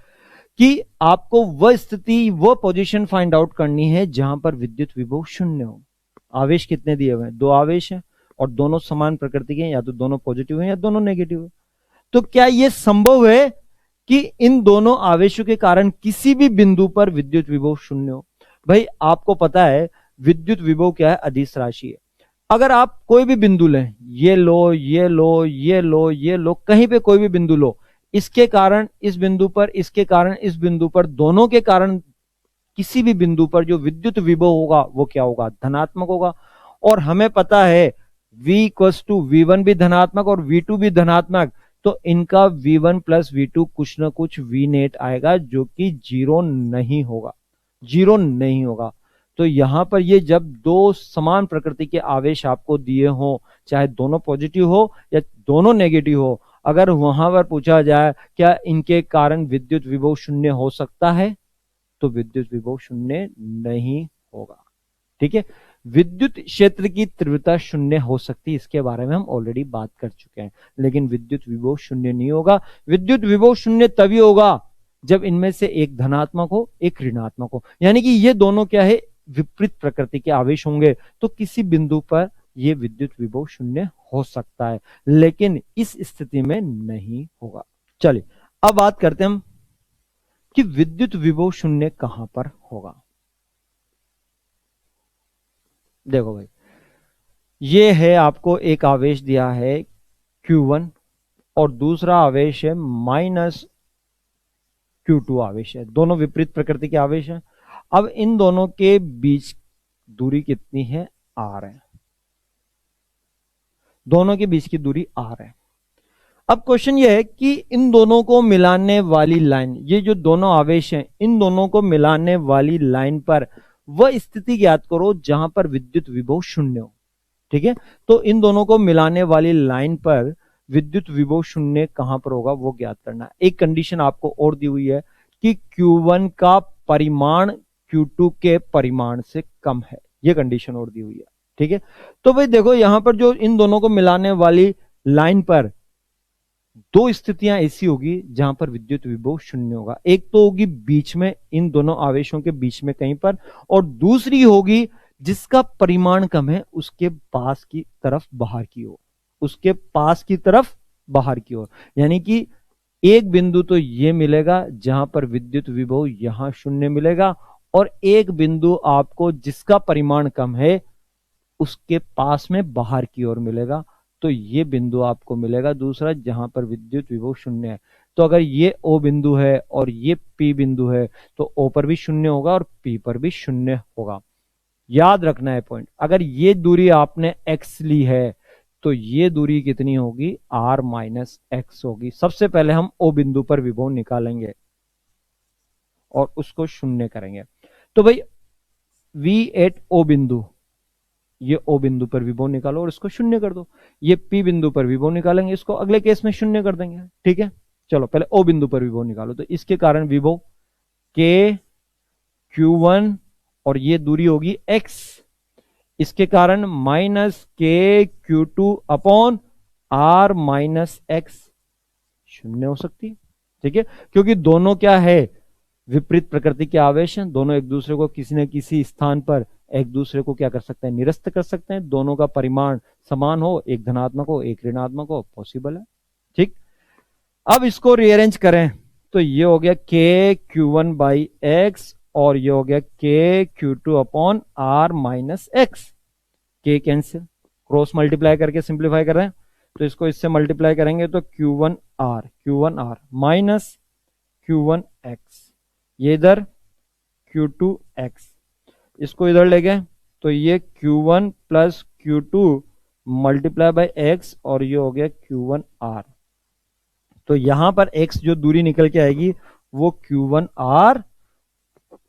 कि आपको वह स्थिति, वह पोजीशन फाइंड आउट करनी है जहां पर विद्युत विभव शून्य हो। आवेश कितने दिए हुए हैं, दो आवेश हैं और दोनों समान प्रकृति के हैं, या तो दोनों पॉजिटिव हैं या दोनों नेगेटिव है। तो क्या यह संभव है कि इन दोनों आवेशों के कारण किसी भी बिंदु पर विद्युत विभव शून्य हो? भाई आपको पता है विद्युत विभव क्या है, अदिश राशि है। अगर आप कोई भी बिंदु लें, ये लो, ये लो, ये लो, ये लो, कहीं पे कोई भी बिंदु लो, इसके कारण इस बिंदु पर, इसके कारण इस बिंदु पर, दोनों के कारण किसी भी बिंदु पर जो विद्युत विभव होगा वो क्या होगा, धनात्मक होगा। और हमें पता है V = V1 भी धनात्मक और V2 भी धनात्मक, तो इनका V1 + V2 कुछ ना कुछ V नेट आएगा जो कि जीरो नहीं होगा, जीरो नहीं होगा। तो यहां पर ये जब दो समान प्रकृति के आवेश आपको दिए हो, चाहे दोनों पॉजिटिव हो या दोनों नेगेटिव हो, अगर वहां पर पूछा जाए क्या इनके कारण विद्युत विभव शून्य हो सकता है, तो विद्युत विभव शून्य नहीं होगा। ठीक है, विद्युत क्षेत्र की तीव्रता शून्य हो सकती है, इसके बारे में हम ऑलरेडी बात कर चुके हैं, लेकिन विद्युत विभव शून्य नहीं होगा। विद्युत विभव शून्य तभी होगा जब इनमें से एक धनात्मक हो एक ऋणात्मक हो, यानी कि ये दोनों क्या है, विपरीत प्रकृति के आवेश होंगे, तो किसी बिंदु पर यह विद्युत विभव शून्य हो सकता है, लेकिन इस स्थिति में नहीं होगा। चलिए अब बात करते हैं हम कि विद्युत विभव शून्य कहां पर होगा। देखो भाई, ये है आपको एक आवेश दिया है Q1 और दूसरा आवेश है -Q2 आवेश है, दोनों विपरीत प्रकृति के आवेश हैं। अब इन दोनों के बीच दूरी कितनी है, R है, दोनों के बीच की दूरी R है। अब क्वेश्चन ये है कि इन दोनों को मिलाने वाली लाइन, ये जो दोनों आवेश हैं, इन दोनों को मिलाने वाली लाइन पर वह स्थिति ज्ञात करो जहां पर विद्युत विभव शून्य हो। ठीक है, तो इन दोनों को मिलाने वाली लाइन पर विद्युत विभव शून्य कहां पर होगा वो ज्ञात करना है। एक कंडीशन आपको और दी हुई है कि Q1 का परिमाण Q2 के परिमाण से कम है, यह कंडीशन और दी हुई है। ठीक है, तो भाई देखो यहां पर जो इन दोनों को मिलाने वाली लाइन पर दो स्थितियां ऐसी होगी जहां पर विद्युत विभव शून्य होगा। एक तो होगी बीच में, इन दोनों आवेशों के बीच में कहीं पर, और दूसरी होगी जिसका परिमाण कम है उसके पास की तरफ बाहर की ओर, उसके पास की तरफ बाहर की ओर, यानी कि एक बिंदु तो ये मिलेगा जहां पर विद्युत विभव यहां शून्य मिलेगा, और एक बिंदु आपको जिसका परिमाण कम है उसके पास में बाहर की ओर मिलेगा। तो ये बिंदु आपको मिलेगा दूसरा जहां पर विद्युत विभव शून्य है। तो अगर ये O बिंदु है और ये P बिंदु है तो O पर भी शून्य होगा और P पर भी शून्य होगा। याद रखना है पॉइंट, अगर ये दूरी आपने x ली है तो ये दूरी कितनी होगी, r माइनस एक्स होगी। सबसे पहले हम O बिंदु पर विभव निकालेंगे और उसको शून्य करेंगे। तो भाई V एट O बिंदु, ये O बिंदु पर विभव निकालो और इसको शून्य कर दो। ये P बिंदु पर विभव निकालेंगे, इसको अगले केस में शून्य कर देंगे। ठीक है, चलो पहले O बिंदु पर विभव निकालो। तो इसके कारण विभव K Q1 और ये दूरी होगी x, इसके कारण माइनस K Q2 अपॉन R माइनस एक्स शून्य हो सकती है। ठीक है, क्योंकि दोनों क्या है, विपरीत प्रकृति के आवेश हैं, दोनों एक दूसरे को किसी न किसी स्थान पर एक दूसरे को क्या कर सकते हैं, निरस्त कर सकते हैं। दोनों का परिमाण समान हो, एक धनात्मक हो एक ऋणात्मक हो, पॉसिबल है। ठीक, अब इसको रीअरेंज करें तो ये हो गया K Q1 बाई एक्स और ये हो गया K Q2 अपॉन R minus x. K cancel, cross multiply करके सिंप्लीफाई कर रहे हैं, तो इसको इससे मल्टीप्लाई करेंगे तो Q1 R minus Q1 x, ये इधर Q2 x, इसको इधर ले गए तो ये Q1 plus Q2 multiply by x और ये हो गया Q1 R। तो यहां पर x जो दूरी निकल के आएगी वो Q1 R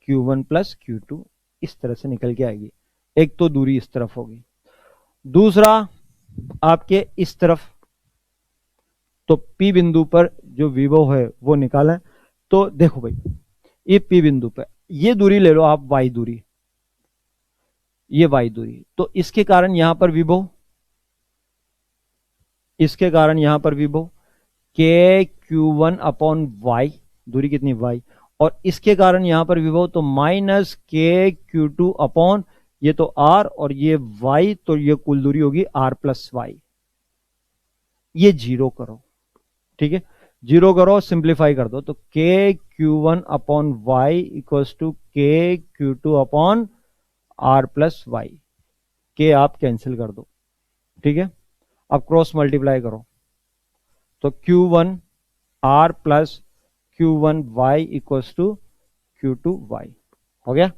Q1 plus Q2 इस तरह से निकल के आएगी। एक तो दूरी इस तरफ होगी, दूसरा आपके इस तरफ, तो P बिंदु पर जो विभव है वो निकालें। तो देखो भाई, ये P बिंदु पर ये दूरी ले लो आप y दूरी, ये y दूरी, तो इसके कारण यहां पर विभव, इसके कारण यहां पर विभव K Q1 अपॉन y, दूरी कितनी y, और इसके कारण यहां पर विभव तो माइनस K Q2 अपॉन ये तो R और ये y, तो ये कुल दूरी होगी R प्लस y। ये जीरो करो, ठीक है, जीरो करो, सिंप्लीफाई कर दो, तो K Q1 upon y equals to K Q2 अपॉन R प्लस y। K आप कैंसिल कर दो, ठीक है, अब क्रॉस मल्टीप्लाई करो तो Q1 R plus Q1 y equals to Q2 y हो गया।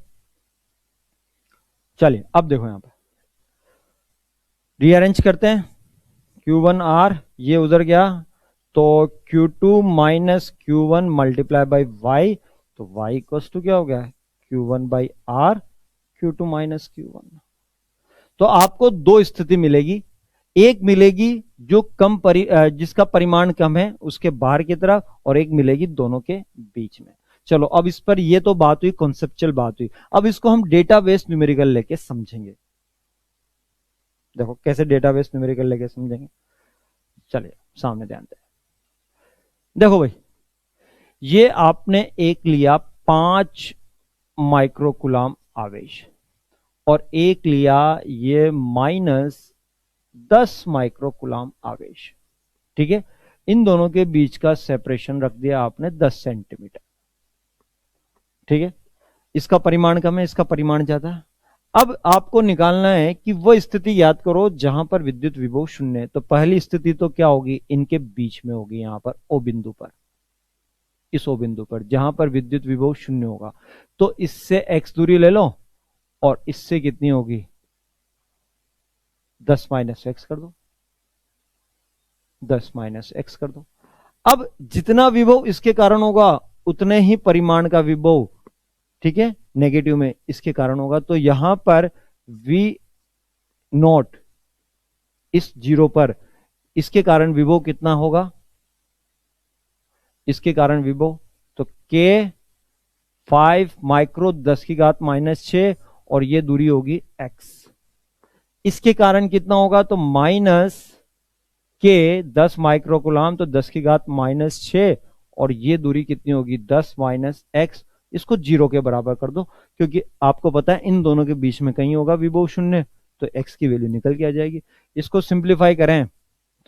चलिए अब देखो यहां पर रीअरेंज करते हैं, Q1 R ये उधर गया तो Q2 minus Q1 multiply by y, तो y इक्वल्स टू क्या हो गया, Q1 by R Q2 minus Q1। तो आपको दो स्थिति मिलेगी, एक मिलेगी जो जिसका परिमाण कम है उसके बाहर की तरफ, और एक मिलेगी दोनों के बीच में। चलो अब इस पर ये तो बात हुई, कॉन्सेप्चुअल बात हुई, अब इसको हम डेटाबेस न्यूमेरिकल लेके समझेंगे। देखो कैसे डेटाबेस न्यूमेरिकल लेके समझेंगे। चलिए सामने ध्यान दें। देखो भाई, ये आपने एक लिया 5 माइक्रोकुलाम आवेश और एक लिया ये -10 माइक्रोकुलाम आवेश। ठीक है, इन दोनों के बीच का सेपरेशन रख दिया आपने 10 सेंटीमीटर। ठीक है, इसका परिमाण कम है, इसका परिमाण ज्यादा है। अब आपको निकालना है कि वह स्थिति याद करो जहां पर विद्युत विभव शून्य है। तो पहली स्थिति तो क्या होगी, इनके बीच में होगी, यहां पर ओ बिंदु पर, इस ओ बिंदु पर जहां पर विद्युत विभव शून्य होगा। तो इससे x दूरी ले लो और इससे कितनी होगी, 10 माइनस एक्स कर दो, 10 माइनस एक्स कर दो। अब जितना विभव इसके कारण होगा उतने ही परिमाण का विभव, ठीक है, नेगेटिव में इसके कारण होगा। तो यहां पर V नॉट इस जीरो पर इसके कारण विभव कितना होगा, इसके कारण विभव तो K 5 माइक्रो 10 की घात -6 और ये दूरी होगी x। इसके कारण कितना होगा, तो -K 10 माइक्रोकुलाम तो 10 की घात -6 और ये दूरी कितनी होगी 10 माइनस x। इसको 0 के बराबर कर दो क्योंकि आपको पता है इन दोनों के बीच में कहीं होगा विभव शून्य, तो x की वैल्यू निकल के आ जाएगी। इसको सिंप्लीफाई करें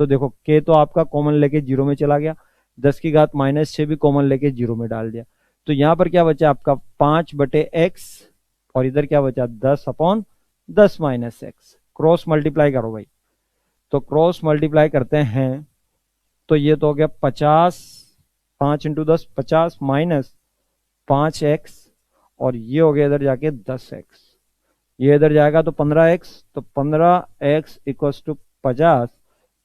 तो देखो k तो आपका कॉमन लेके 0 में चला गया, 10 की घात -6 भी कॉमन लेके 0 में डाल दिया। तो यहां पर क्या बचा आपका 5/x और इधर क्या बचा 10/10 माइनस एक्स। क्रॉस मल्टीप्लाई करो भाई, तो क्रॉस मल्टीप्लाई करते हैं तो ये तो हो गया 50, 5 × 10 50 माइनस 5x और ये हो गया इधर जाके 10x, ये इधर जाएगा तो 15x, तो 15x इक्वल्स टू 50,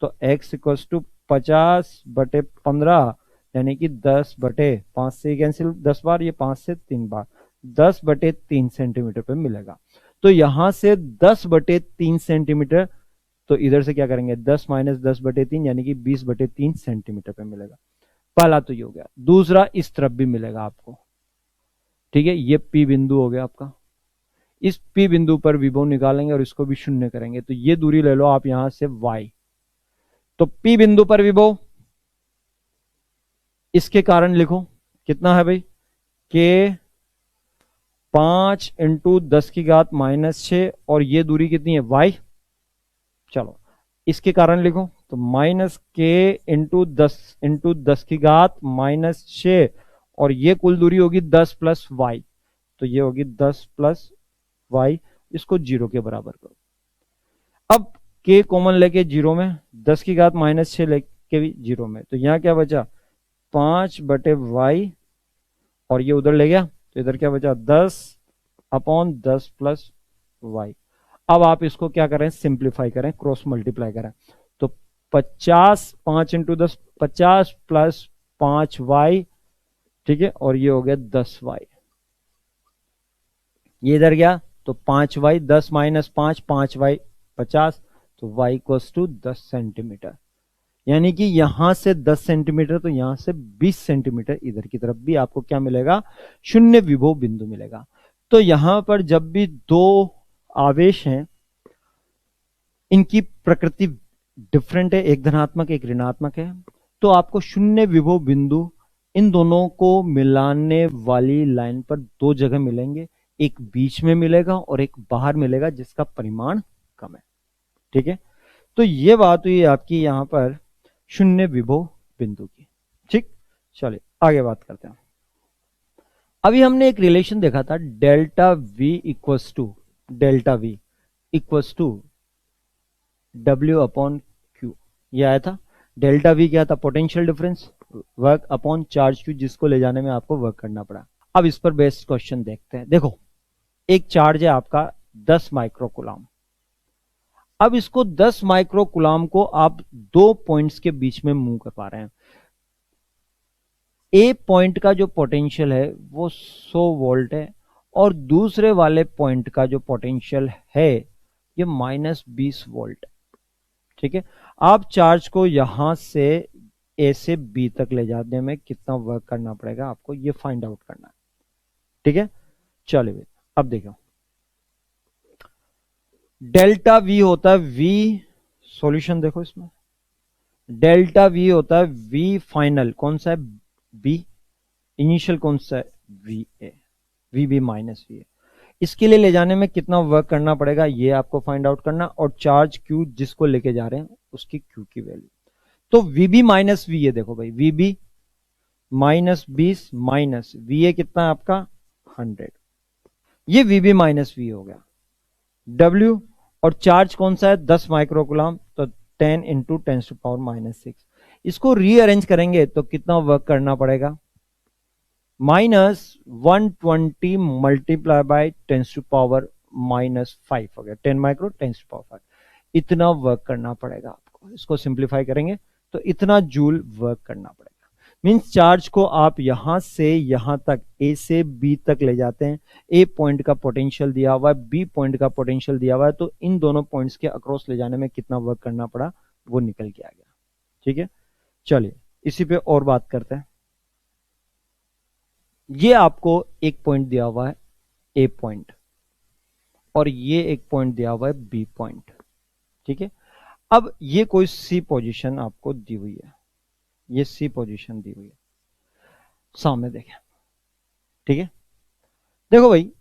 तो x इक्वल्स टू 50/15 यानी कि 10/5 से कैंसिल 10 बार, ये 5 से 3 बार 10/3 सेंटीमीटर पे मिलेगा। तो यहां से 10/3 सेंटीमीटर, तो इधर से क्या करेंगे 10 माइनस 10/3 यानी कि 20/3 सेंटीमीटर पे मिलेगा। पहला तो ये हो गया। दूसरा इस तरफ भी मिलेगा आपको, ठीक है, ये P बिंदु हो गया आपका। इस P बिंदु पर विभव निकालेंगे और इसको भी शून्य करेंगे, तो ये दूरी ले लो आप यहां से y। तो P बिंदु पर विभव इसके कारण लिखो कितना है भाई, K 5 × 10 की घात -6 और ये दूरी कितनी है y। चलो इसके कारण लिखो तो -K × 10 की घात -6 और ये कुल दूरी होगी 10 + y, तो ये होगी 10 + y। इसको 0 के बराबर करो। अब k कॉमन लेके 0 में, 10 की घात -6 लेके भी 0 में, तो यहां क्या बचा 5/y और ये उधर ले गया तो इधर क्या बचा 10/10 + y। अब आप इसको क्या करें, सिंप्लीफाई करें, क्रॉस मल्टीप्लाई करें, तो 50 5 × 10 50 + 5y, ठीक है, और ये हो गया 10y। ये इधर गया तो 5y, 10 माइनस 5 5y 50, तो y इक्वल्स टू 10 सेंटीमीटर। यानी कि यहां से 10 सेंटीमीटर तो यहां से 20 सेंटीमीटर इधर की तरफ भी आपको क्या मिलेगा, शून्य विभव बिंदु मिलेगा। तो यहां पर जब भी दो आवेश हैं, इनकी प्रकृति डिफरेंट है, एक धनात्मक एक ऋणात्मक है, तो आपको शून्य विभव बिंदु इन दोनों को मिलाने वाली लाइन पर दो जगह मिलेंगे, एक बीच में मिलेगा और एक बाहर मिलेगा जिसका परिमाण कम है। ठीक है, तो ये बात हुई आपकी यहां पर शून्य विभव बिंदु की। ठीक, चलिए आगे बात करते हैं। अभी हमने एक रिलेशन देखा था delta V equals to W/Q, ये आया था। डेल्टा V क्या था, potential difference, work upon charge Q, जिसको ले जाने में आपको वर्क करना पड़ा। अब इस पर बेस्ड क्वेश्चन देखते हैं। देखो एक चार्ज है आपका 10 माइक्रोकुलाम। अब इसको 10 माइक्रोकुलाम को आप दो पॉइंट्स के बीच में मूव कर पा रहे हैं। ए पॉइंट का जो पोटेंशियल है वो 100 वोल्ट है और दूसरे वाले पॉइंट का जो पोटेंशियल है ये -20 वोल्ट। ठीक है, आप चार्ज को यहां से ए से बी तक ले जाने में कितना वर्क करना पड़ेगा आपको ये फाइंड आउट करना है। ठीक है, चलिए अब देखो, डेल्टा वी होता है वी, सॉल्यूशन देखो इसमें, डेल्टा वी होता है वी फाइनल, कौन सा है, बी, इनिशियल कौन सा है, V A, V B minus V A. इसके लिए ले जाने में कितना वर्क करना पड़ेगा ये आपको फाइंड आउट करना, और चार्ज क्यू जिसको लेके जा रहे हैं उसकी क्यू की वैल्यू। तो वीबी माइनस वी ए, देखो भाई वीबी माइनस 20 माइनस वी ए कितना है आपका 100, ये वीबी माइनस वी हो गया। डब्ल्यू और चार्ज कौन सा है 10 माइक्रोकुलाम, तो 10 इंटू 10⁻⁻6। इसको रीअरेंज करेंगे तो कितना वर्क करना पड़ेगा, -120 मल्टीप्लाई बाय 10⁻⁻5 हो गया, 10 माइक्रो 10⁻5, इतना वर्क करना पड़ेगा आपको। इसको सिंप्लीफाई करेंगे तो इतना जूल वर्क करना पड़ेगा। मींस चार्ज को आप यहां से यहां तक, ए से बी तक ले जाते हैं, ए पॉइंट का पोटेंशियल दिया हुआ है, बी पॉइंट का पोटेंशियल दिया हुआ है, तो इन दोनों पॉइंट्स के अक्रॉस ले जाने में कितना वर्क करना पड़ा वो निकल के आ गया। ठीक है, चलिए इसी पे और बात करते हैं। ये आपको एक पॉइंट दिया हुआ है ए पॉइंट, और ये एक पॉइंट दिया हुआ है बी पॉइंट। ठीक है, अब ये कोई सी पोजीशन आपको दी हुई है, ये सी पोजीशन दी हुई है, सामने देखें। ठीक है, देखो भाई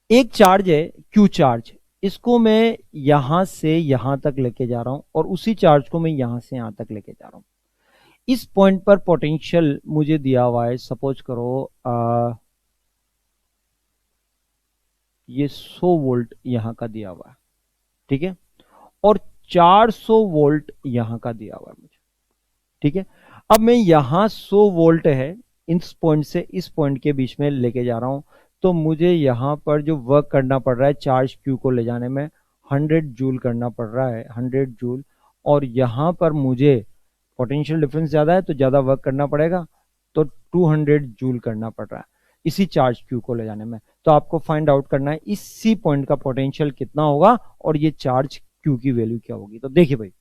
एक चार्ज है क्यू चार्ज, इसको मैं यहां से यहां तक लेके जा रहा हूं, और उसी चार्ज को मैं यहां से यहां तक लेके जा रहा हूं। इस पॉइंट पर पोटेंशियल मुझे दिया हुआ है, सपोज करो ये 100 वोल्ट यहां का दिया हुआ है। ठीक है, और 400 वोल्ट यहां का दिया हुआ है मुझे। ठीक है, अब मैं यहां 100 वोल्ट है इस पॉइंट से इस पॉइंट के बीच में लेके जा रहा हूं, तो मुझे यहां पर जो वर्क करना पड़ रहा है चार्ज क्यू को ले जाने में 100 जूल करना पड़ रहा है, 100 जूल। और यहां पर मुझे पोटेंशियल डिफरेंस ज्यादा है तो ज्यादा वर्क करना पड़ेगा, तो 200 जूल करना पड़ रहा है इसी चार्ज क्यू को ले जाने में। तो आपको फाइंड आउट करना है इसी पॉइंट का पोटेंशियल कितना होगा और ये चार्ज क्यू की वैल्यू क्या होगी। तो देखिए भाई,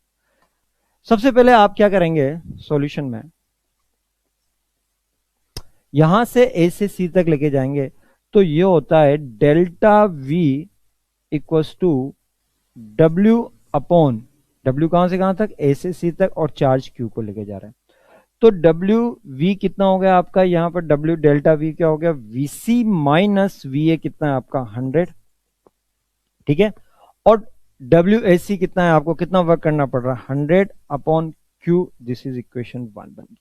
सबसे पहले आप क्या करेंगे सॉल्यूशन में, यहां से ए से सी तक लेके जाएंगे, तो ये होता है delta V equals to W upon, W कहां से कहां तक, ए से सी तक, और चार्ज क्यू को लेके जा रहे हैं। तो डब्ल्यू वी कितना हो गया आपका, यहां पर डब्ल्यू डेल्टा वी क्या हो गया, वीसी माइनस वी ए कितना है आपका 100। ठीक है, और डब्ल्यू ए सी कितना है, आपको कितना वर्क करना पड़ रहा है 100 upon Q, this is equation 1 बन गई।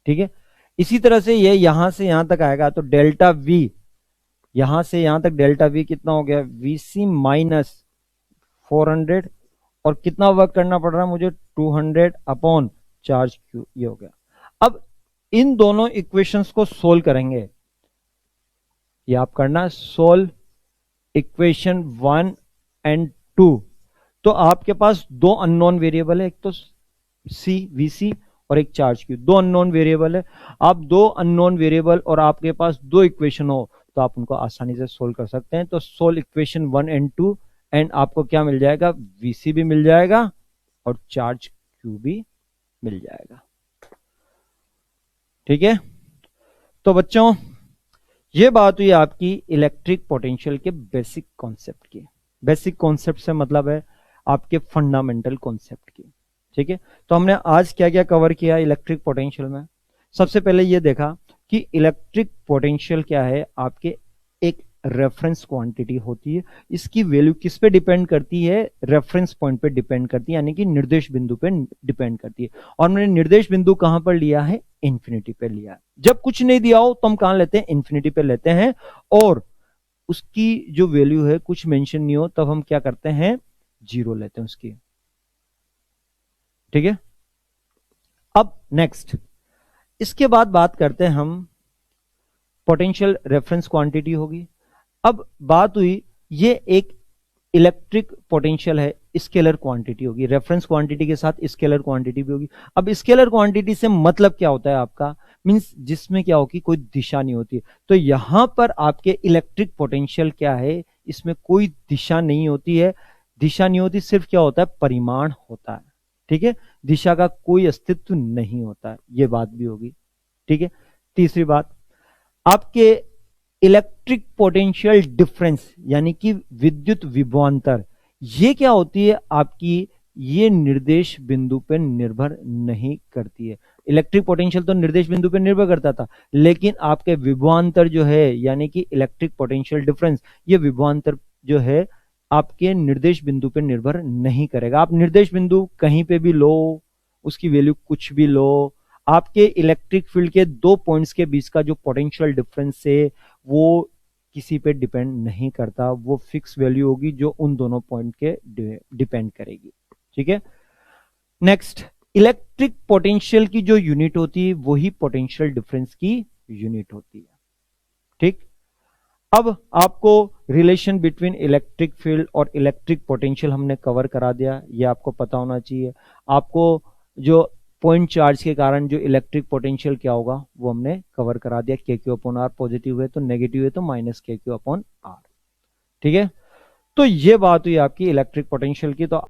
ठीक है, इसी तरह से ये यहां से यहां तक आएगा, तो डेल्टा वी यहां से यहां तक डेल्टा वी कितना हो गया, वीसी माइनस 400, और कितना वर्क करना पड़ रहा है मुझे 200 अपॉन चार्ज क्यू, ये हो गया। अब इन दोनों इक्वेशंस को सोल्व करेंगे, ये आप करना सोल्व इक्वेशन 1 एंड 2। तो आपके पास दो अननोन वेरिएबल है, एक तो सी वीसी और एक चार्ज क्यू, दो अननोन वेरिएबल है। आप दो अननोन वेरिएबल और आपके पास दो इक्वेशन हो तो आप उनको आसानी से सोल्व कर सकते हैं। तो सोल्व इक्वेशन 1 एंड 2, एंड आपको क्या मिल जाएगा, वीसी भी मिल जाएगा और चार्ज क्यू भी मिल जाएगा। ठीक है, तो बच्चों ये बात हुई आपकी इलेक्ट्रिक पोटेंशियल के बेसिक कॉन्सेप्ट की। बेसिक कॉन्सेप्ट से मतलब है आपके फंडामेंटल कॉन्सेप्ट की। ठीक है, तो हमने आज क्या क्या कवर किया इलेक्ट्रिक पोटेंशियल में। सबसे पहले ये देखा कि इलेक्ट्रिक पोटेंशियल क्या है, आपके एक रेफरेंस क्वांटिटी होती है, इसकी वैल्यू किस पे डिपेंड करती है, रेफरेंस पॉइंट पे डिपेंड करती है, यानी कि निर्देश बिंदु पे डिपेंड करती है। और मैंने निर्देश बिंदु कहां पर लिया है, इंफिनिटी पे लिया है। जब कुछ नहीं दिया हो तो हम कहां लेते हैं, इंफिनिटी पे लेते हैं, और उसकी जो वैल्यू है कुछ मेंशन नहीं हो तब हम क्या करते हैं, जीरो लेते हैं उसकी। ठीक है, अब नेक्स्ट इसके बाद बात करते हैं हम, पोटेंशियल रेफरेंस क्वांटिटी होगी। अब बात हुई ये एक इलेक्ट्रिक पोटेंशियल है, स्केलर क्वांटिटी होगी, रेफरेंस क्वांटिटी के साथ स्केलर क्वांटिटी भी होगी। अब स्केलर क्वांटिटी से मतलब क्या होता है आपका, मींस जिसमें क्या होगी, कोई दिशा नहीं होती। तो यहां पर आपके इलेक्ट्रिक पोटेंशियल क्या है, इसमें कोई दिशा नहीं होती है। दिशा नहीं होती, सिर्फ क्या होता है, परिमाण होता है। ठीक है, दिशा का कोई अस्तित्व नहीं होता है, ये बात भी होगी। ठीक है, तीसरी बात, आपके इलेक्ट्रिक पोटेंशियल डिफरेंस यानी कि विद्युत विभवांतर, ये क्या होती है आपकी, ये निर्देश बिंदु पे निर्भर नहीं करती है। इलेक्ट्रिक पोटेंशियल तो निर्देश बिंदु पे निर्भर करता था, लेकिन आपके विभवांतर जो है यानी कि इलेक्ट्रिक पोटेंशियल डिफरेंस, ये विभवांतर जो है आपके निर्देश बिंदु पे निर्भर नहीं करेगा। आप निर्देश बिंदु कहीं पे भी लो, उसकी वैल्यू कुछ भी लो, आपके इलेक्ट्रिक फील्ड के दो पॉइंट्स के बीच का जो पोटेंशियल डिफरेंस है वो किसी पे डिपेंड नहीं करता, वो फिक्स वैल्यू होगी जो उन दोनों पॉइंट के डिपेंड करेगी। ठीक है, नेक्स्ट, इलेक्ट्रिक पोटेंशियल की जो यूनिट होती है वही पोटेंशियल डिफरेंस की यूनिट होती है। ठीक, अब आपको रिलेशन बिटवीन इलेक्ट्रिक फील्ड और इलेक्ट्रिक पोटेंशियल हमने कवर करा दिया, ये आपको पता होना चाहिए। आपको जो पॉइंट चार्ज के कारण जो इलेक्ट्रिक पोटेंशियल क्या होगा वो हमने कवर करा दिया, के क्यू अपॉन आर, पॉजिटिव है तो नेगेटिव है तो माइनस के क्यू अपॉन आर। ठीक है, तो ये बात हुई आपकी इलेक्ट्रिक पोटेंशियल की। तो